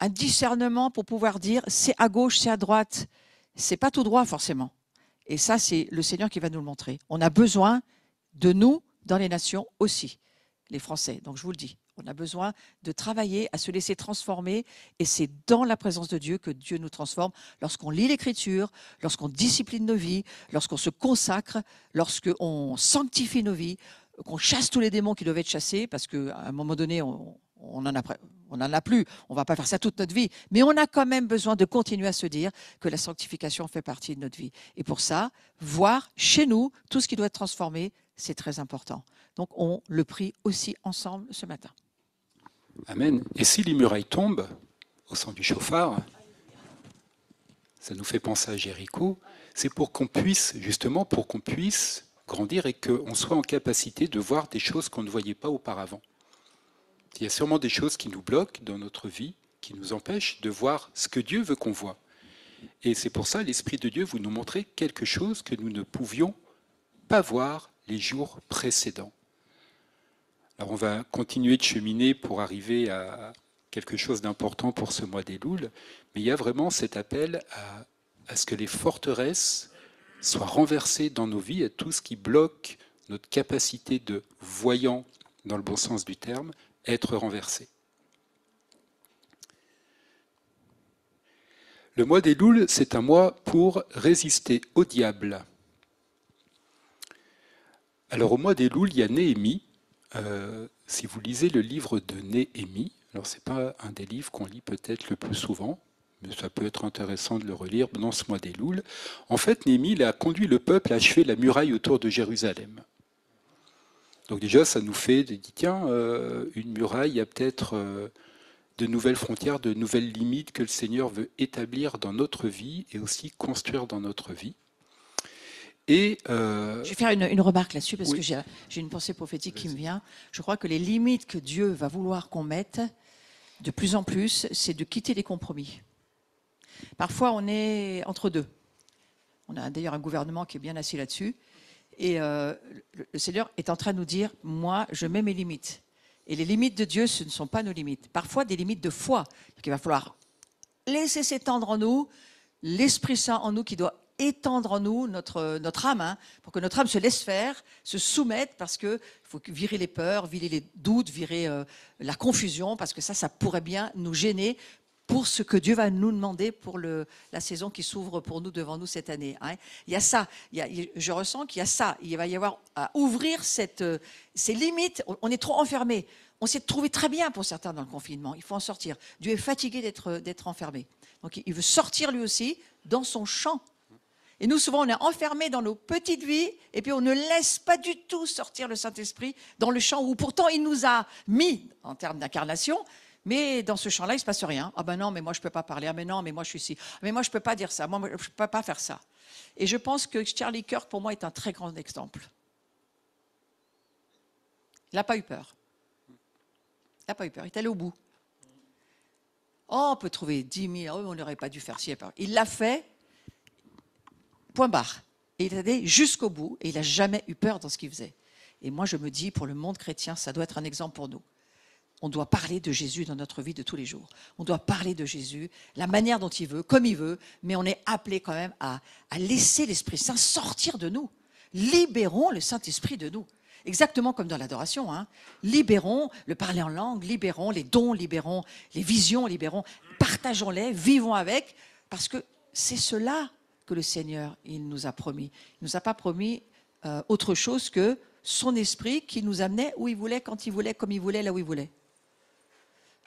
un discernement pour pouvoir dire c'est à gauche, c'est à droite. C'est pas tout droit forcément. Et ça, c'est le Seigneur qui va nous le montrer. On a besoin de nous dans les nations aussi, les Français. Donc je vous le dis, on a besoin de travailler à se laisser transformer et c'est dans la présence de Dieu que Dieu nous transforme. Lorsqu'on lit l'Écriture, lorsqu'on discipline nos vies, lorsqu'on se consacre, lorsqu'on sanctifie nos vies, qu'on chasse tous les démons qui doivent être chassés, parce qu'à un moment donné, on n'en a plus, on ne va pas faire ça toute notre vie, mais on a quand même besoin de continuer à se dire que la sanctification fait partie de notre vie. Et pour ça, voir chez nous tout ce qui doit être transformé, c'est très important. Donc on le prie aussi ensemble ce matin. Amen. Et si les murailles tombent au son du chauffard, ça nous fait penser à Jéricho, c'est pour qu'on puisse grandir et qu'on soit en capacité de voir des choses qu'on ne voyait pas auparavant. Il y a sûrement des choses qui nous bloquent dans notre vie, qui nous empêchent de voir ce que Dieu veut qu'on voit. Et c'est pour ça l'Esprit de Dieu veut nous montrer quelque chose que nous ne pouvions pas voir les jours précédents. Alors on va continuer de cheminer pour arriver à quelque chose d'important pour ce mois d'Elul, mais il y a vraiment cet appel à ce que les forteresses soient renversées dans nos vies, à tout ce qui bloque notre capacité de voyant, dans le bon sens du terme, être renversé. Le mois d'Elul, c'est un mois pour résister au diable. Alors au mois d'Elul, il y a Néhémie. Si vous lisez le livre de Néhémie, alors ce n'est pas un des livres qu'on lit peut-être le plus souvent, mais ça peut être intéressant de le relire dans ce mois d'Elul. En fait, Néhémie il a conduit le peuple à achever la muraille autour de Jérusalem. Donc déjà, ça nous fait, tiens, une muraille, il y a peut-être de nouvelles frontières, de nouvelles limites que le Seigneur veut établir dans notre vie et aussi construire dans notre vie. Et je vais faire une remarque là-dessus parce oui. que j'ai une pensée prophétique qui me vient. Je crois que les limites que Dieu va vouloir qu'on mette de plus en plus, c'est de quitter les compromis. Parfois, on est entre deux. On a d'ailleurs un gouvernement qui est bien assis là-dessus. Et le Seigneur est en train de nous dire, moi, je mets mes limites. Et les limites de Dieu, ce ne sont pas nos limites. Parfois, des limites de foi. Il va falloir laisser s'étendre en nous l'Esprit Saint en nous qui doit étendre en nous notre âme, hein, pour que notre âme se laisse faire, se soumette, parce qu'il faut virer les peurs, virer les doutes, virer la confusion, parce que ça pourrait bien nous gêner pour ce que Dieu va nous demander pour la saison qui s'ouvre pour nous, devant nous cette année. Hein. Il y a ça, je ressens qu'il y a ça, il va y avoir à ouvrir ces limites. On est trop enfermés. On s'est trouvé très bien pour certains dans le confinement, il faut en sortir. Dieu est fatigué d'être enfermé. Donc il veut sortir lui aussi dans son champ. Et nous, souvent, on est enfermés dans nos petites vies et puis on ne laisse pas du tout sortir le Saint-Esprit dans le champ où pourtant il nous a mis en termes d'incarnation, mais dans ce champ-là, il ne se passe rien. Ah ben non, mais moi je ne peux pas parler. Ah mais non, mais moi je suis ici. Mais moi je ne peux pas dire ça. Moi je ne peux pas faire ça. Et je pense que Charlie Kirk, pour moi, est un très grand exemple. Il n'a pas eu peur. Il n'a pas eu peur. Il est allé au bout. Oh, on peut trouver 10 000. Oh, on n'aurait pas dû faire ci. Il l'a fait. Point barre. Et il est allé jusqu'au bout et il n'a jamais eu peur dans ce qu'il faisait. Et moi, je me dis, pour le monde chrétien, ça doit être un exemple pour nous. On doit parler de Jésus dans notre vie de tous les jours. On doit parler de Jésus, la manière dont il veut, comme il veut, mais on est appelé quand même à laisser l'Esprit Saint sortir de nous. Libérons le Saint-Esprit de nous. Exactement comme dans l'adoration. Hein. Libérons le parler en langue, libérons les dons, libérons les visions, libérons, partageons-les, vivons avec, parce que c'est cela que le Seigneur, il nous a promis. Il ne nous a pas promis autre chose que son esprit qui nous amenait où il voulait, quand il voulait, comme il voulait, là où il voulait.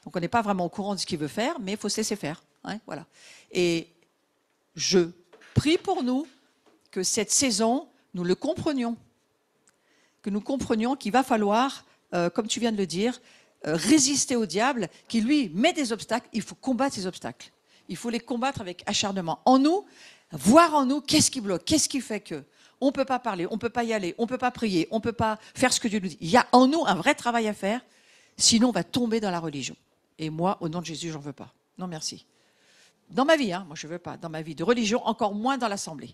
Donc on n'est pas vraiment au courant de ce qu'il veut faire, mais il faut se laisser faire. Hein, voilà. Et je prie pour nous que cette saison, nous le comprenions. Que nous comprenions qu'il va falloir, comme tu viens de le dire, résister au diable qui, lui, met des obstacles. Il faut combattre ces obstacles. Il faut les combattre avec acharnement. En nous, voir en nous qu'est-ce qui bloque, qu'est-ce qui fait que on ne peut pas parler, on ne peut pas y aller, on ne peut pas prier, on ne peut pas faire ce que Dieu nous dit. Il y a en nous un vrai travail à faire, sinon on va tomber dans la religion. Et moi, au nom de Jésus, j'en veux pas. Non, merci. Dans ma vie, hein, moi je ne veux pas. Dans ma vie de religion, encore moins dans l'assemblée.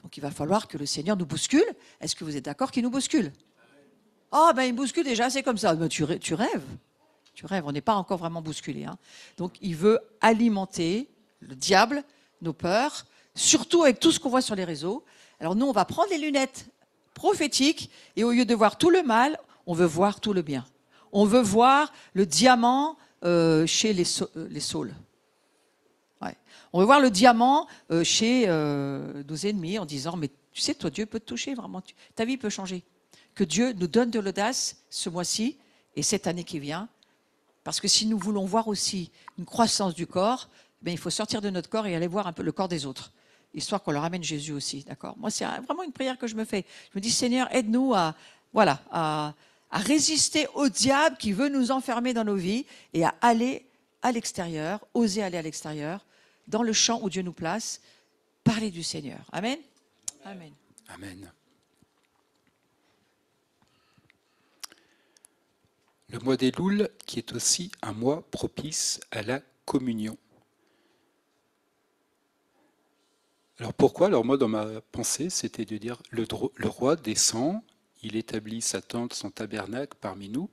Donc il va falloir que le Seigneur nous bouscule. Est-ce que vous êtes d'accord qu'il nous bouscule? Oh, ben il me bouscule déjà, c'est comme ça. Ben, tu rêves. Tu rêves, on n'est pas encore vraiment bousculé. Hein. Donc il veut alimenter le diable, nos peurs, surtout avec tout ce qu'on voit sur les réseaux. Alors nous, on va prendre les lunettes prophétiques et au lieu de voir tout le mal, on veut voir tout le bien. On veut voir le diamant chez les saules. Ouais. On veut voir le diamant chez nos ennemis en disant, mais tu sais, toi, Dieu peut te toucher, vraiment. Ta vie peut changer. Que Dieu nous donne de l'audace ce mois-ci et cette année qui vient. Parce que si nous voulons voir aussi une croissance du corps, ben, il faut sortir de notre corps et aller voir un peu le corps des autres, histoire qu'on leur amène Jésus aussi. D'accord ? Moi, c'est vraiment une prière que je me fais. Je me dis, Seigneur, aide-nous à résister au diable qui veut nous enfermer dans nos vies et à aller à l'extérieur, oser aller à l'extérieur, dans le champ où Dieu nous place, parler du Seigneur. Amen. Amen. Amen. Le mois des Louls, qui est aussi un mois propice à la communion. Alors pourquoi? Alors moi, dans ma pensée, c'était de dire le roi descend, il établit sa tente, son tabernacle parmi nous.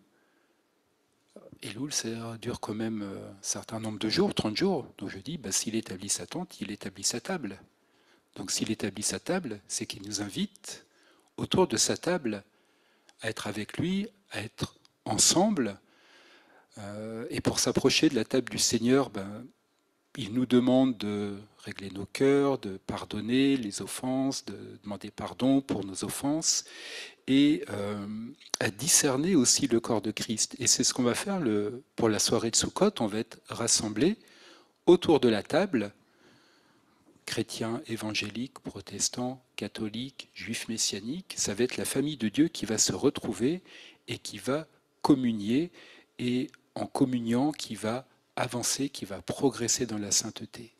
Et Loul, ça dure quand même un certain nombre de jours, 30 jours. Donc je dis, s'il établit sa tente, il établit sa table. Donc s'il établit sa table, c'est qu'il nous invite autour de sa table à être avec lui, à être ensemble. Et pour s'approcher de la table du Seigneur, il nous demande de régler nos cœurs, de pardonner les offenses, de demander pardon pour nos offenses et à discerner aussi le corps de Christ. Et c'est ce qu'on va faire pour la soirée de Sukkot. On va être rassemblés autour de la table, chrétiens, évangéliques, protestants, catholiques, juifs messianiques. Ça va être la famille de Dieu qui va se retrouver et qui va communier, et en communiant, qui va avancer, qui va progresser dans la sainteté.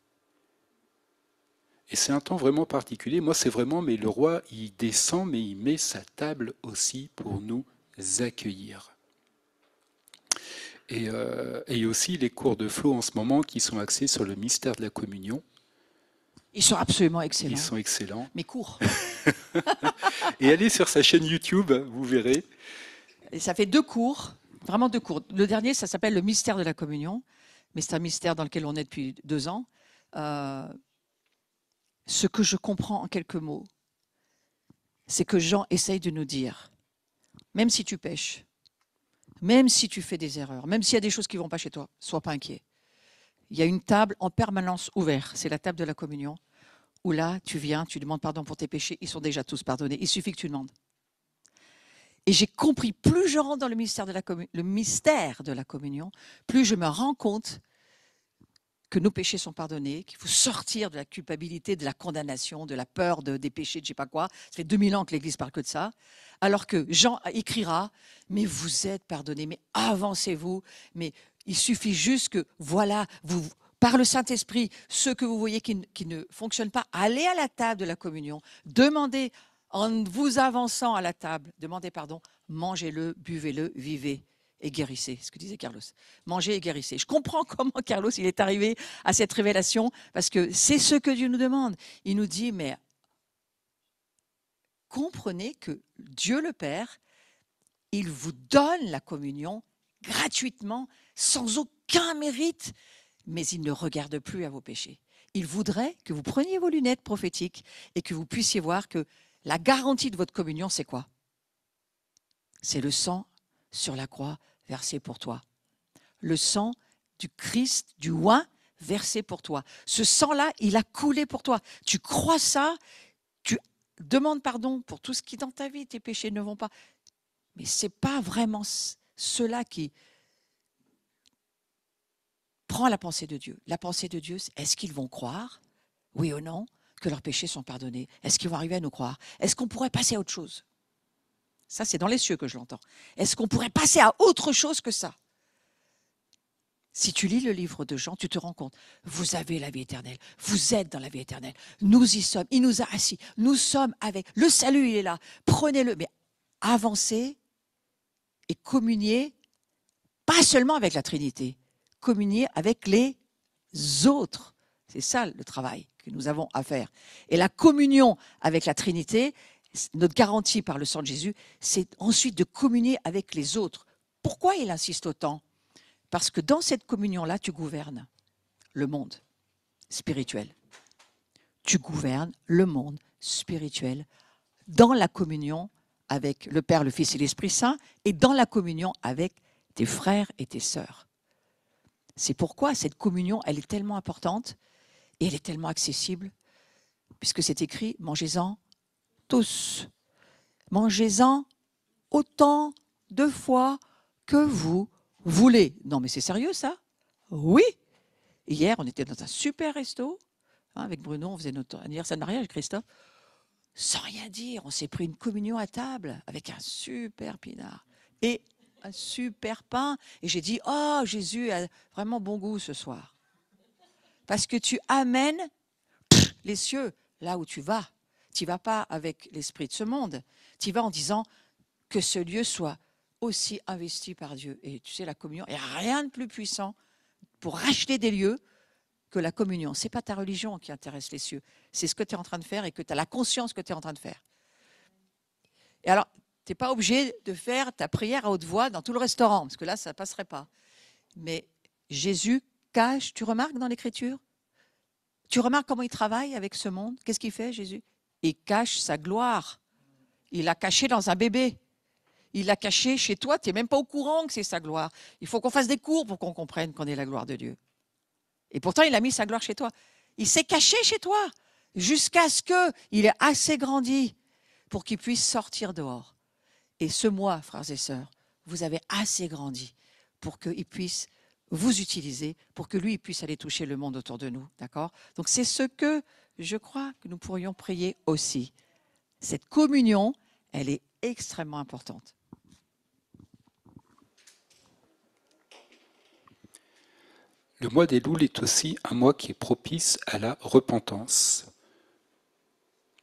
Et c'est un temps vraiment particulier. Moi, c'est vraiment, mais le roi, il descend, mais il met sa table aussi pour nous accueillir. Et il y a aussi les cours de Flo en ce moment qui sont axés sur le mystère de la communion. Ils sont absolument Ils excellents. sont excellents. Mais courts. Et allez sur sa chaîne YouTube, vous verrez. Et ça fait 2 cours, vraiment 2 cours. Le dernier, ça s'appelle le mystère de la communion, mais c'est un mystère dans lequel on est depuis 2 ans. Ce que je comprends en quelques mots, c'est que Jean essaye de nous dire, même si tu pêches, même si tu fais des erreurs, même s'il y a des choses qui ne vont pas chez toi, sois pas inquiet. Il y a une table en permanence ouverte, c'est la table de la communion, où là, tu viens, tu demandes pardon pour tes péchés, ils sont déjà tous pardonnés, il suffit que tu demandes. Et j'ai compris, plus je rentre dans le mystère de la communion, plus je me rends compte que nos péchés sont pardonnés, qu'il faut sortir de la culpabilité, de la condamnation, de la peur des péchés, de je ne sais pas quoi. Ça fait 2000 ans que l'Église parle que de ça. Alors que Jean écrira, mais vous êtes pardonnés, mais avancez-vous, mais il suffit juste que, voilà, vous, par le Saint-Esprit, ceux que vous voyez qui ne fonctionnent pas, allez à la table de la communion, demandez, en vous avançant à la table, demandez pardon, mangez-le, buvez-le, vivez et guérissez, ce que disait Carlos. Mangez et guérissez. Je comprends comment Carlos il est arrivé à cette révélation, parce que c'est ce que Dieu nous demande. Il nous dit, mais comprenez que Dieu le Père, il vous donne la communion gratuitement, sans aucun mérite, mais il ne regarde plus à vos péchés. Il voudrait que vous preniez vos lunettes prophétiques et que vous puissiez voir que la garantie de votre communion, c'est quoi? C'est le sang sur la croix versé pour toi. Le sang du Christ, du oint, versé pour toi. Ce sang-là, il a coulé pour toi. Tu crois ça, tu demandes pardon pour tout ce qui dans ta vie, tes péchés ne vont pas. Mais ce n'est pas vraiment cela qui prend la pensée de Dieu. La pensée de Dieu, est-ce qu'ils vont croire, oui ou non, que leurs péchés sont pardonnés? Est-ce qu'ils vont arriver à nous croire? Est-ce qu'on pourrait passer à autre chose? Ça, c'est dans les cieux que je l'entends. Est-ce qu'on pourrait passer à autre chose que ça? Si tu lis le livre de Jean, tu te rends compte, vous avez la vie éternelle, vous êtes dans la vie éternelle, nous y sommes, il nous a assis, nous sommes avec, le salut il est là, prenez-le, mais avancez et communiez, pas seulement avec la Trinité, communiez avec les autres. C'est ça le travail que nous avons à faire. Et la communion avec la Trinité, notre garantie par le sang de Jésus, c'est ensuite de communier avec les autres. Pourquoi il insiste autant? Parce que dans cette communion-là, tu gouvernes le monde spirituel. Tu gouvernes le monde spirituel dans la communion avec le Père, le Fils et l'Esprit Saint et dans la communion avec tes frères et tes sœurs. C'est pourquoi cette communion, elle est tellement importante et elle est tellement accessible, puisque c'est écrit, mangez-en tous. Mangez-en autant de fois que vous voulez. Non, mais c'est sérieux ça? Oui. Hier, on était dans un super resto. Avec Bruno, on faisait notre anniversaire de mariage, Christophe. Sans rien dire, on s'est pris une communion à table avec un super pinard et un super pain. Et j'ai dit, oh, Jésus a vraiment bon goût ce soir. Parce que tu amènes les cieux là où tu vas. Tu ne vas pas avec l'esprit de ce monde. Tu vas en disant que ce lieu soit aussi investi par Dieu. Et tu sais, la communion, il n'y a rien de plus puissant pour racheter des lieux que la communion. Ce n'est pas ta religion qui intéresse les cieux. C'est ce que tu es en train de faire et que tu as la conscience que tu es en train de faire. Et alors, tu n'es pas obligé de faire ta prière à haute voix dans tout le restaurant, parce que là, ça ne passerait pas. Mais Jésus cache, tu remarques dans l'Écriture? Tu remarques comment il travaille avec ce monde? Qu'est-ce qu'il fait, Jésus? Il cache sa gloire. Il l'a caché dans un bébé. Il l'a caché chez toi, tu n'es même pas au courant que c'est sa gloire. Il faut qu'on fasse des cours pour qu'on comprenne qu'on est la gloire de Dieu. Et pourtant, il a mis sa gloire chez toi. Il s'est caché chez toi jusqu'à ce qu'il ait assez grandi pour qu'il puisse sortir dehors. Et ce mois, frères et sœurs, vous avez assez grandi pour qu'il puisse vous utiliser, pour que lui puisse aller toucher le monde autour de nous. D'accord? Donc c'est ce que je crois que nous pourrions prier aussi. Cette communion, elle est extrêmement importante. Le mois des Louls est aussi un mois qui est propice à la repentance.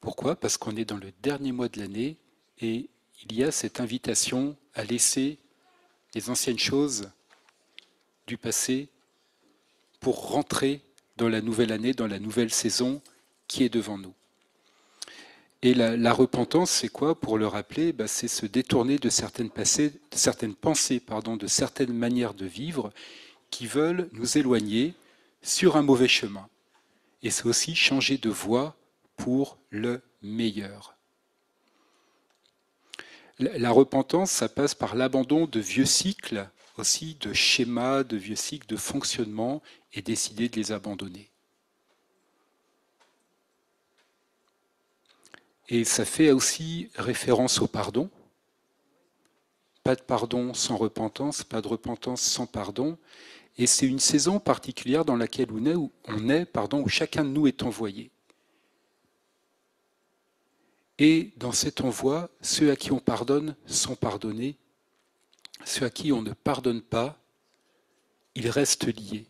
Pourquoi? Parce qu'on est dans le dernier mois de l'année et il y a cette invitation à laisser les anciennes choses du passé pour rentrer dans la nouvelle année, dans la nouvelle saison qui est devant nous. Et la repentance, c'est quoi? Pour le rappeler, c'est se détourner de certaines pensées, de certaines manières de vivre qui veulent nous éloigner sur un mauvais chemin. Et c'est aussi changer de voie pour le meilleur. La repentance, ça passe par l'abandon de vieux cycles, aussi de schémas, de vieux cycles de fonctionnement, et décider de les abandonner. Et ça fait aussi référence au pardon. Pas de pardon sans repentance, pas de repentance sans pardon. Et c'est une saison particulière dans laquelle où chacun de nous est envoyé. Et dans cet envoi, ceux à qui on pardonne sont pardonnés. Ceux à qui on ne pardonne pas, ils restent liés.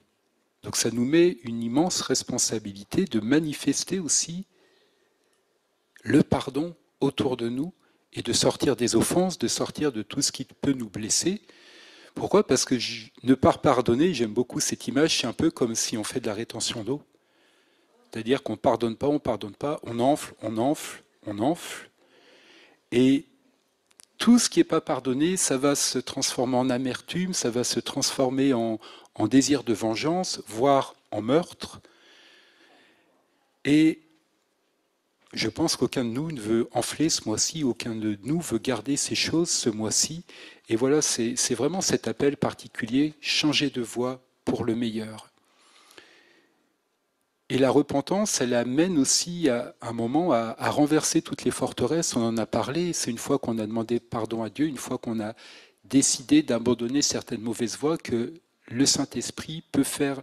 Donc ça nous met une immense responsabilité de manifester aussi le pardon autour de nous et de sortir des offenses, de sortir de tout ce qui peut nous blesser. Pourquoi? Parce que ne pas pardonner, j'aime beaucoup cette image, c'est un peu comme si on fait de la rétention d'eau. C'est-à-dire qu'on ne pardonne pas, on enfle. Et tout ce qui n'est pas pardonné, ça va se transformer en amertume, ça va se transformer en désir de vengeance, voire en meurtre. Et je pense qu'aucun de nous ne veut enfler ce mois-ci, aucun de nous veut garder ces choses ce mois-ci. Et voilà, c'est vraiment cet appel particulier, changer de voie pour le meilleur. Et la repentance, elle amène aussi à un moment à renverser toutes les forteresses, on en a parlé, c'est une fois qu'on a demandé pardon à Dieu, une fois qu'on a décidé d'abandonner certaines mauvaises voies, que le Saint-Esprit peut faire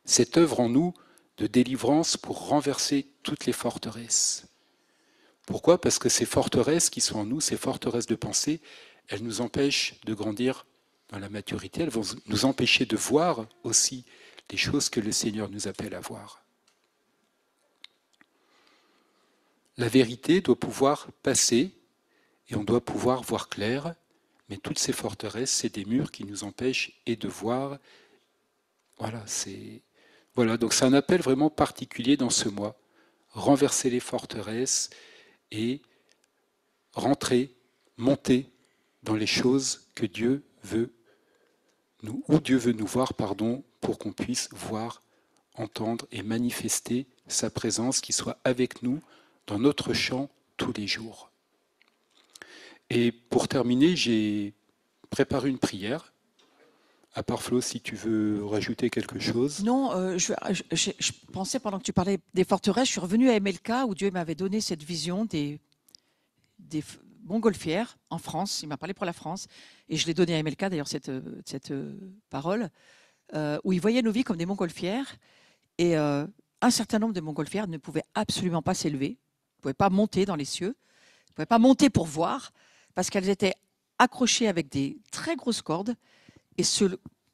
cette œuvre en nous de délivrance pour renverser toutes les forteresses. Pourquoi? Parce que ces forteresses qui sont en nous, ces forteresses de pensée, elles nous empêchent de grandir dans la maturité, elles vont nous empêcher de voir aussi les choses que le Seigneur nous appelle à voir. La vérité doit pouvoir passer et on doit pouvoir voir clair, mais toutes ces forteresses, c'est des murs qui nous empêchent et de voir. Voilà, donc c'est un appel vraiment particulier dans ce mois. Renverser les forteresses et rentrer, monter dans les choses que Dieu veut nous voir, pour qu'on puisse voir, entendre et manifester sa présence qui soit avec nous dans notre champ tous les jours. Et pour terminer, j'ai préparé une prière. À part Flo, si tu veux rajouter quelque chose. Non, je pensais pendant que tu parlais des forteresses, je suis revenue à MLK où Dieu m'avait donné cette vision des montgolfières en France. Il m'a parlé pour la France et je l'ai donné à MLK d'ailleurs cette parole où il voyait nos vies comme des montgolfières et un certain nombre de montgolfières ne pouvaient absolument pas s'élever, ne pouvaient pas monter dans les cieux, ne pouvaient pas monter pour voir parce qu'elles étaient accrochées avec des très grosses cordes. Et ce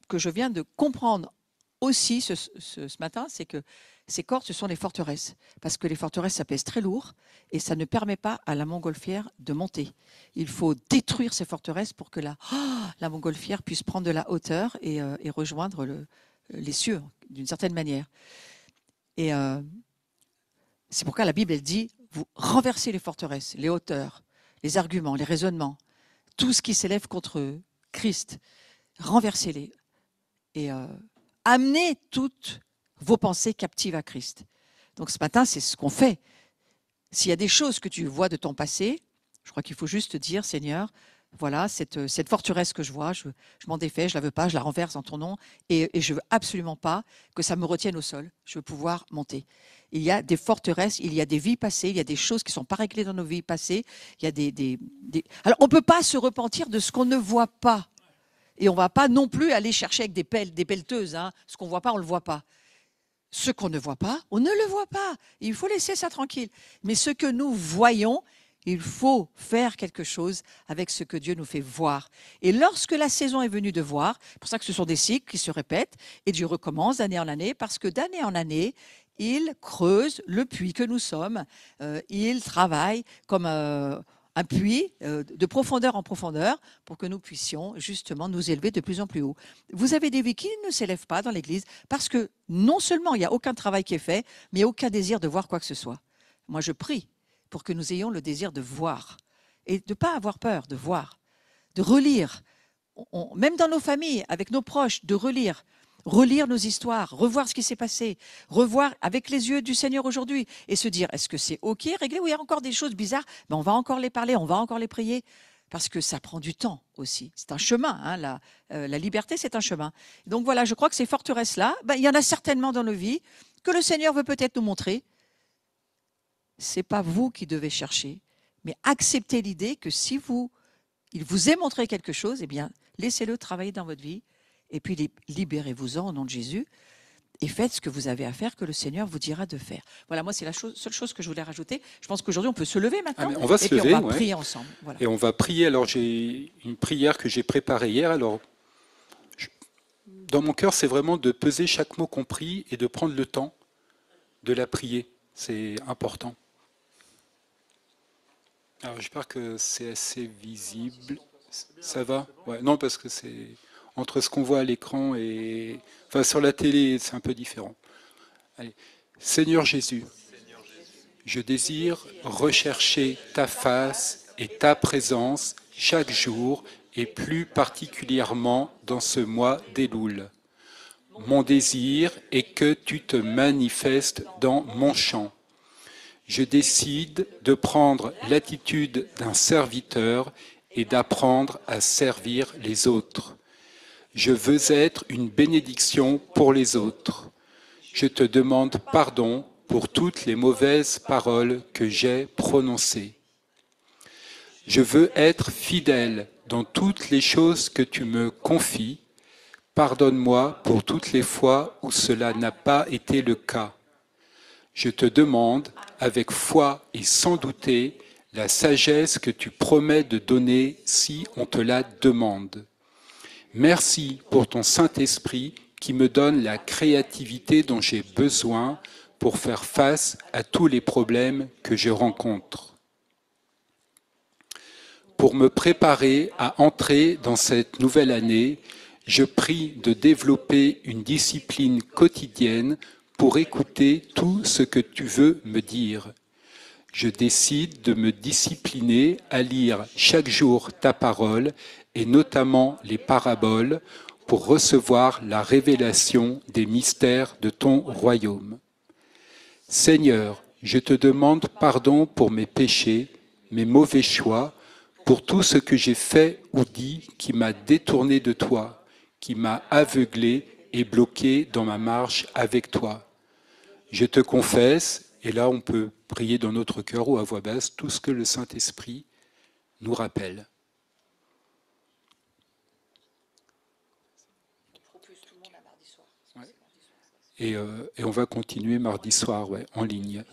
que je viens de comprendre aussi ce matin, c'est que ces cordes, ce sont les forteresses. Parce que les forteresses, ça pèse très lourd et ça ne permet pas à la montgolfière de monter. Il faut détruire ces forteresses pour que la montgolfière puisse prendre de la hauteur et rejoindre les cieux, d'une certaine manière. Et c'est pourquoi la Bible, elle dit, vous renversez les forteresses, les hauteurs, les arguments, les raisonnements, tout ce qui s'élève contre Christ. Renversez-les et amenez toutes vos pensées captives à Christ. Donc ce matin, c'est ce qu'on fait. S'il y a des choses que tu vois de ton passé, je crois qu'il faut juste dire, Seigneur, voilà, cette forteresse que je vois, je m'en défais, je ne la veux pas, je la renverse dans ton nom et je ne veux absolument pas que ça me retienne au sol. Je veux pouvoir monter. Il y a des forteresses, il y a des vies passées, il y a des choses qui ne sont pas réglées dans nos vies passées. Il y a Alors, on ne peut pas se repentir de ce qu'on ne voit pas. Et on ne va pas non plus aller chercher avec des pelleteuses. Ce qu'on ne voit pas, on ne le voit pas. Ce qu'on ne voit pas, on ne le voit pas. Il faut laisser ça tranquille. Mais ce que nous voyons, il faut faire quelque chose avec ce que Dieu nous fait voir. Et lorsque la saison est venue de voir, c'est pour ça que ce sont des cycles qui se répètent, et Dieu recommence d'année en année, parce que d'année en année, il creuse le puits que nous sommes. Il travaille comme un puits de profondeur en profondeur pour que nous puissions justement nous élever de plus en plus haut. Vous avez des vies qui ne s'élèvent pas dans l'Église parce que non seulement il n'y a aucun travail qui est fait, mais aucun désir de voir quoi que ce soit. Moi, je prie pour que nous ayons le désir de voir et de ne pas avoir peur de voir, de relire, même dans nos familles, avec nos proches, de relire nos histoires, revoir ce qui s'est passé, revoir avec les yeux du Seigneur aujourd'hui et se dire, est-ce que c'est OK, réglé, ou il y a encore des choses bizarres, on va encore les parler, on va encore les prier, parce que ça prend du temps aussi. C'est un chemin, hein, la liberté, c'est un chemin. Donc voilà, je crois que ces forteresses-là, il y en a certainement dans nos vies que le Seigneur veut peut-être nous montrer. Ce n'est pas vous qui devez chercher, mais acceptez l'idée que si il vous est montré quelque chose, eh bien, laissez-le travailler dans votre vie et puis libérez-vous-en au nom de Jésus et faites ce que vous avez à faire, que le Seigneur vous dira de faire. Voilà, moi, c'est la seule chose que je voulais rajouter. Je pense qu'aujourd'hui, on peut se lever maintenant On va se lever, on va prier ensemble. Voilà. Et on va prier. Alors, j'ai une prière que j'ai préparée hier. Alors, dans mon cœur, c'est vraiment de peser chaque mot qu'on prie et de prendre le temps de la prier. C'est important. Alors, j'espère que c'est assez visible. Ça va? Ouais, non, parce que c'est entre ce qu'on voit à l'écran et... Enfin, sur la télé, c'est un peu différent. Allez. Seigneur Jésus, je désire rechercher ta face et ta présence chaque jour et plus particulièrement dans ce mois d'Éloul. Mon désir est que tu te manifestes dans mon champ. Je décide de prendre l'attitude d'un serviteur et d'apprendre à servir les autres. Je veux être une bénédiction pour les autres. Je te demande pardon pour toutes les mauvaises paroles que j'ai prononcées. Je veux être fidèle dans toutes les choses que tu me confies. Pardonne-moi pour toutes les fois où cela n'a pas été le cas. Je te demande, avec foi et sans douter, la sagesse que tu promets de donner si on te la demande. Merci pour ton Saint-Esprit qui me donne la créativité dont j'ai besoin pour faire face à tous les problèmes que je rencontre. Pour me préparer à entrer dans cette nouvelle année, je prie de développer une discipline quotidienne pour écouter tout ce que tu veux me dire. Je décide de me discipliner à lire chaque jour ta parole et notamment les paraboles pour recevoir la révélation des mystères de ton royaume. Seigneur, je te demande pardon pour mes péchés, mes mauvais choix, pour tout ce que j'ai fait ou dit qui m'a détourné de toi, qui m'a aveuglé et bloqué dans ma marche avec toi. Je te confesse, et là on peut prier dans notre cœur ou à voix basse, tout ce que le Saint-Esprit nous rappelle. Et on va continuer mardi soir, en ligne.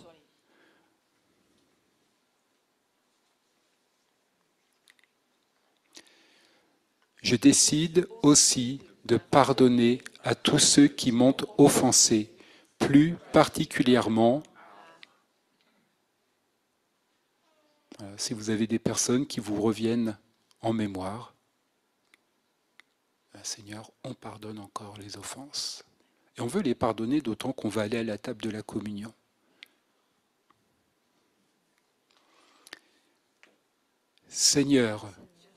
Je décide aussi de pardonner à tous ceux qui m'ont offensé, plus particulièrement si vous avez des personnes qui vous reviennent en mémoire. Seigneur, on pardonne encore les offenses. Et on veut les pardonner d'autant qu'on va aller à la table de la communion. Seigneur,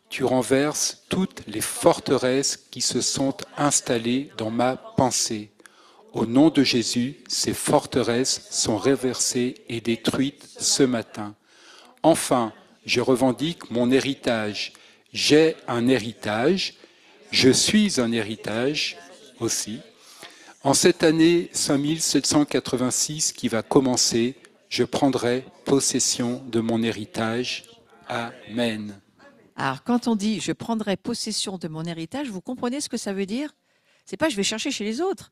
tu renverses toutes les forteresses qui se sont installées dans ma pensée. Au nom de Jésus, ces forteresses sont renversées et détruites ce matin. Enfin, je revendique mon héritage. J'ai un héritage. Je suis un héritage aussi. En cette année 5786 qui va commencer, je prendrai possession de mon héritage. Amen. Alors, quand on dit « je prendrai possession de mon héritage », vous comprenez ce que ça veut dire? C'est pas « je vais chercher chez les autres ».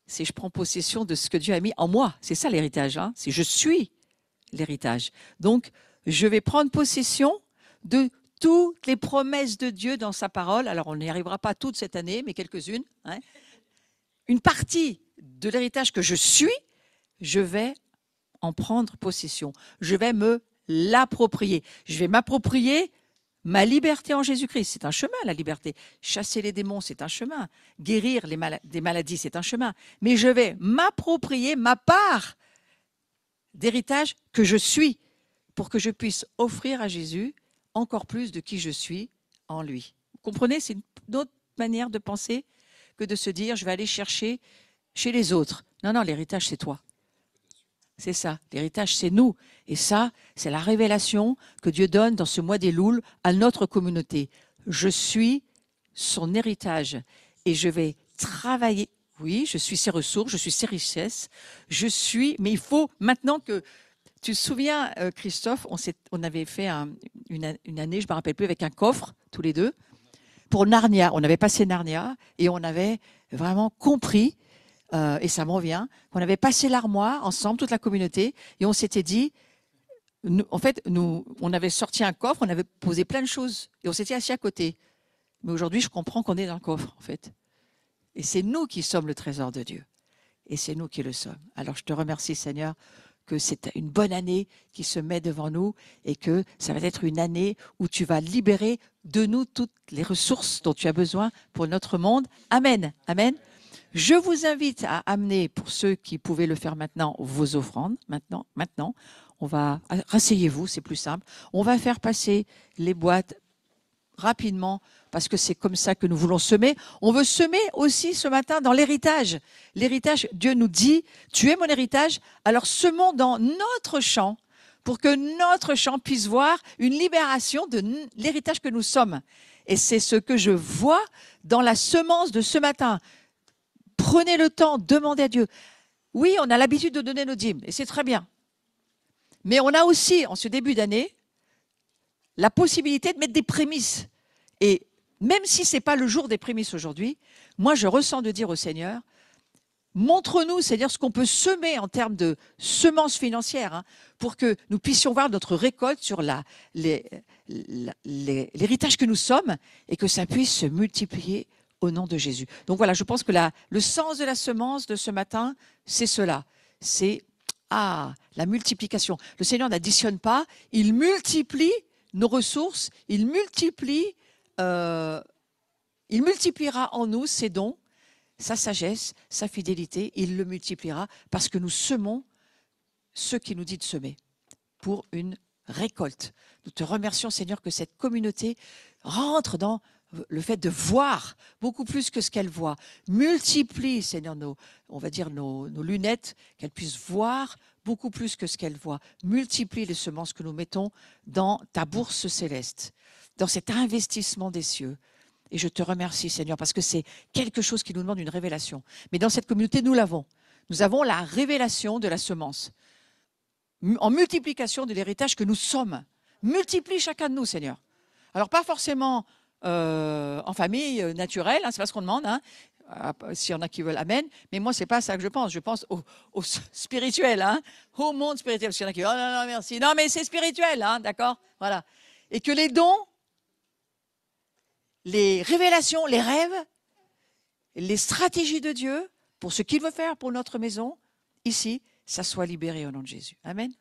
C'est « je prends possession de ce que Dieu a mis en moi ». C'est ça l'héritage, hein? C'est « je suis l'héritage ». Donc, je vais prendre possession de toutes les promesses de Dieu dans sa parole. Alors, on n'y arrivera pas toutes cette année, mais quelques-unes. Hein. Une partie de l'héritage que je suis, je vais en prendre possession. Je vais me l'approprier. Je vais m'approprier ma liberté en Jésus-Christ. C'est un chemin, la liberté. Chasser les démons, c'est un chemin. Guérir des maladies, c'est un chemin. Mais je vais m'approprier ma part d'héritage que je suis, pour que je puisse offrir à Jésus encore plus de qui je suis en lui. Vous comprenez, c'est une autre manière de penser que de se dire, je vais aller chercher chez les autres. Non, non, l'héritage, c'est toi. C'est ça, l'héritage, c'est nous. Et ça, c'est la révélation que Dieu donne dans ce mois des Louls à notre communauté. Je suis son héritage et je vais travailler. Oui, je suis ses ressources, je suis ses richesses. Je suis, mais il faut maintenant que... Tu te souviens, Christophe, on avait fait une année, je ne me rappelle plus, avec un coffre, tous les deux, pour Narnia. On avait passé Narnia et on avait vraiment compris, et ça me revient, qu'on avait passé l'armoire ensemble, toute la communauté, et on s'était dit, on avait sorti un coffre, on avait posé plein de choses, et on s'était assis à côté. Mais aujourd'hui, je comprends qu'on est dans le coffre, en fait. Et c'est nous qui sommes le trésor de Dieu. Et c'est nous qui le sommes. Alors, je te remercie, Seigneur, que c'est une bonne année qui se met devant nous et que ça va être une année où tu vas libérer de nous toutes les ressources dont tu as besoin pour notre monde. Amen. Amen. Je vous invite à amener, pour ceux qui pouvaient le faire maintenant, vos offrandes. Maintenant, on va, rasseyez-vous, c'est plus simple. On va faire passer les boîtes rapidement parce que c'est comme ça que nous voulons semer. On veut semer aussi ce matin dans l'héritage. L'héritage, Dieu nous dit, tu es mon héritage, alors semons dans notre champ pour que notre champ puisse voir une libération de l'héritage que nous sommes. Et c'est ce que je vois dans la semence de ce matin. Prenez le temps, demandez à Dieu. Oui, on a l'habitude de donner nos dîmes, et c'est très bien. Mais on a aussi, en ce début d'année, la possibilité de mettre des prémices. Et même si ce n'est pas le jour des prémices aujourd'hui, moi je ressens de dire au Seigneur, montre-nous, c'est-à-dire ce qu'on peut semer en termes de semences financières, pour que nous puissions voir notre récolte sur l'héritage que nous sommes et que ça puisse se multiplier au nom de Jésus. Donc voilà, je pense que le sens de la semence de ce matin, c'est cela. C'est la multiplication. Le Seigneur n'additionne pas, il multiplie nos ressources, il multipliera en nous ses dons, sa sagesse, sa fidélité, il le multipliera parce que nous semons ce qu'il nous dit de semer pour une récolte. Nous te remercions, Seigneur, que cette communauté rentre dans le fait de voir beaucoup plus que ce qu'elle voit. Multiplie, Seigneur, nos lunettes, qu'elle puisse voir beaucoup plus que ce qu'elle voit. Multiplie les semences que nous mettons dans ta bourse céleste, dans cet investissement des cieux. Et je te remercie, Seigneur, parce que c'est quelque chose qui nous demande une révélation. Mais dans cette communauté, nous l'avons. Nous avons la révélation de la semence. En multiplication de l'héritage que nous sommes. Multiplie chacun de nous, Seigneur. Alors, pas forcément en famille naturelle, c'est pas ce qu'on demande, s'il y en a qui veulent, amen. Mais moi, c'est pas ça que je pense. Je pense au spirituel, au monde spirituel. Parce qu'il y en a qui disent, oh non, non, merci. Non, mais c'est spirituel, d'accord? Voilà. Et que les dons, les révélations, les rêves, les stratégies de Dieu pour ce qu'il veut faire pour notre maison, ici, ça soit libéré au nom de Jésus. Amen.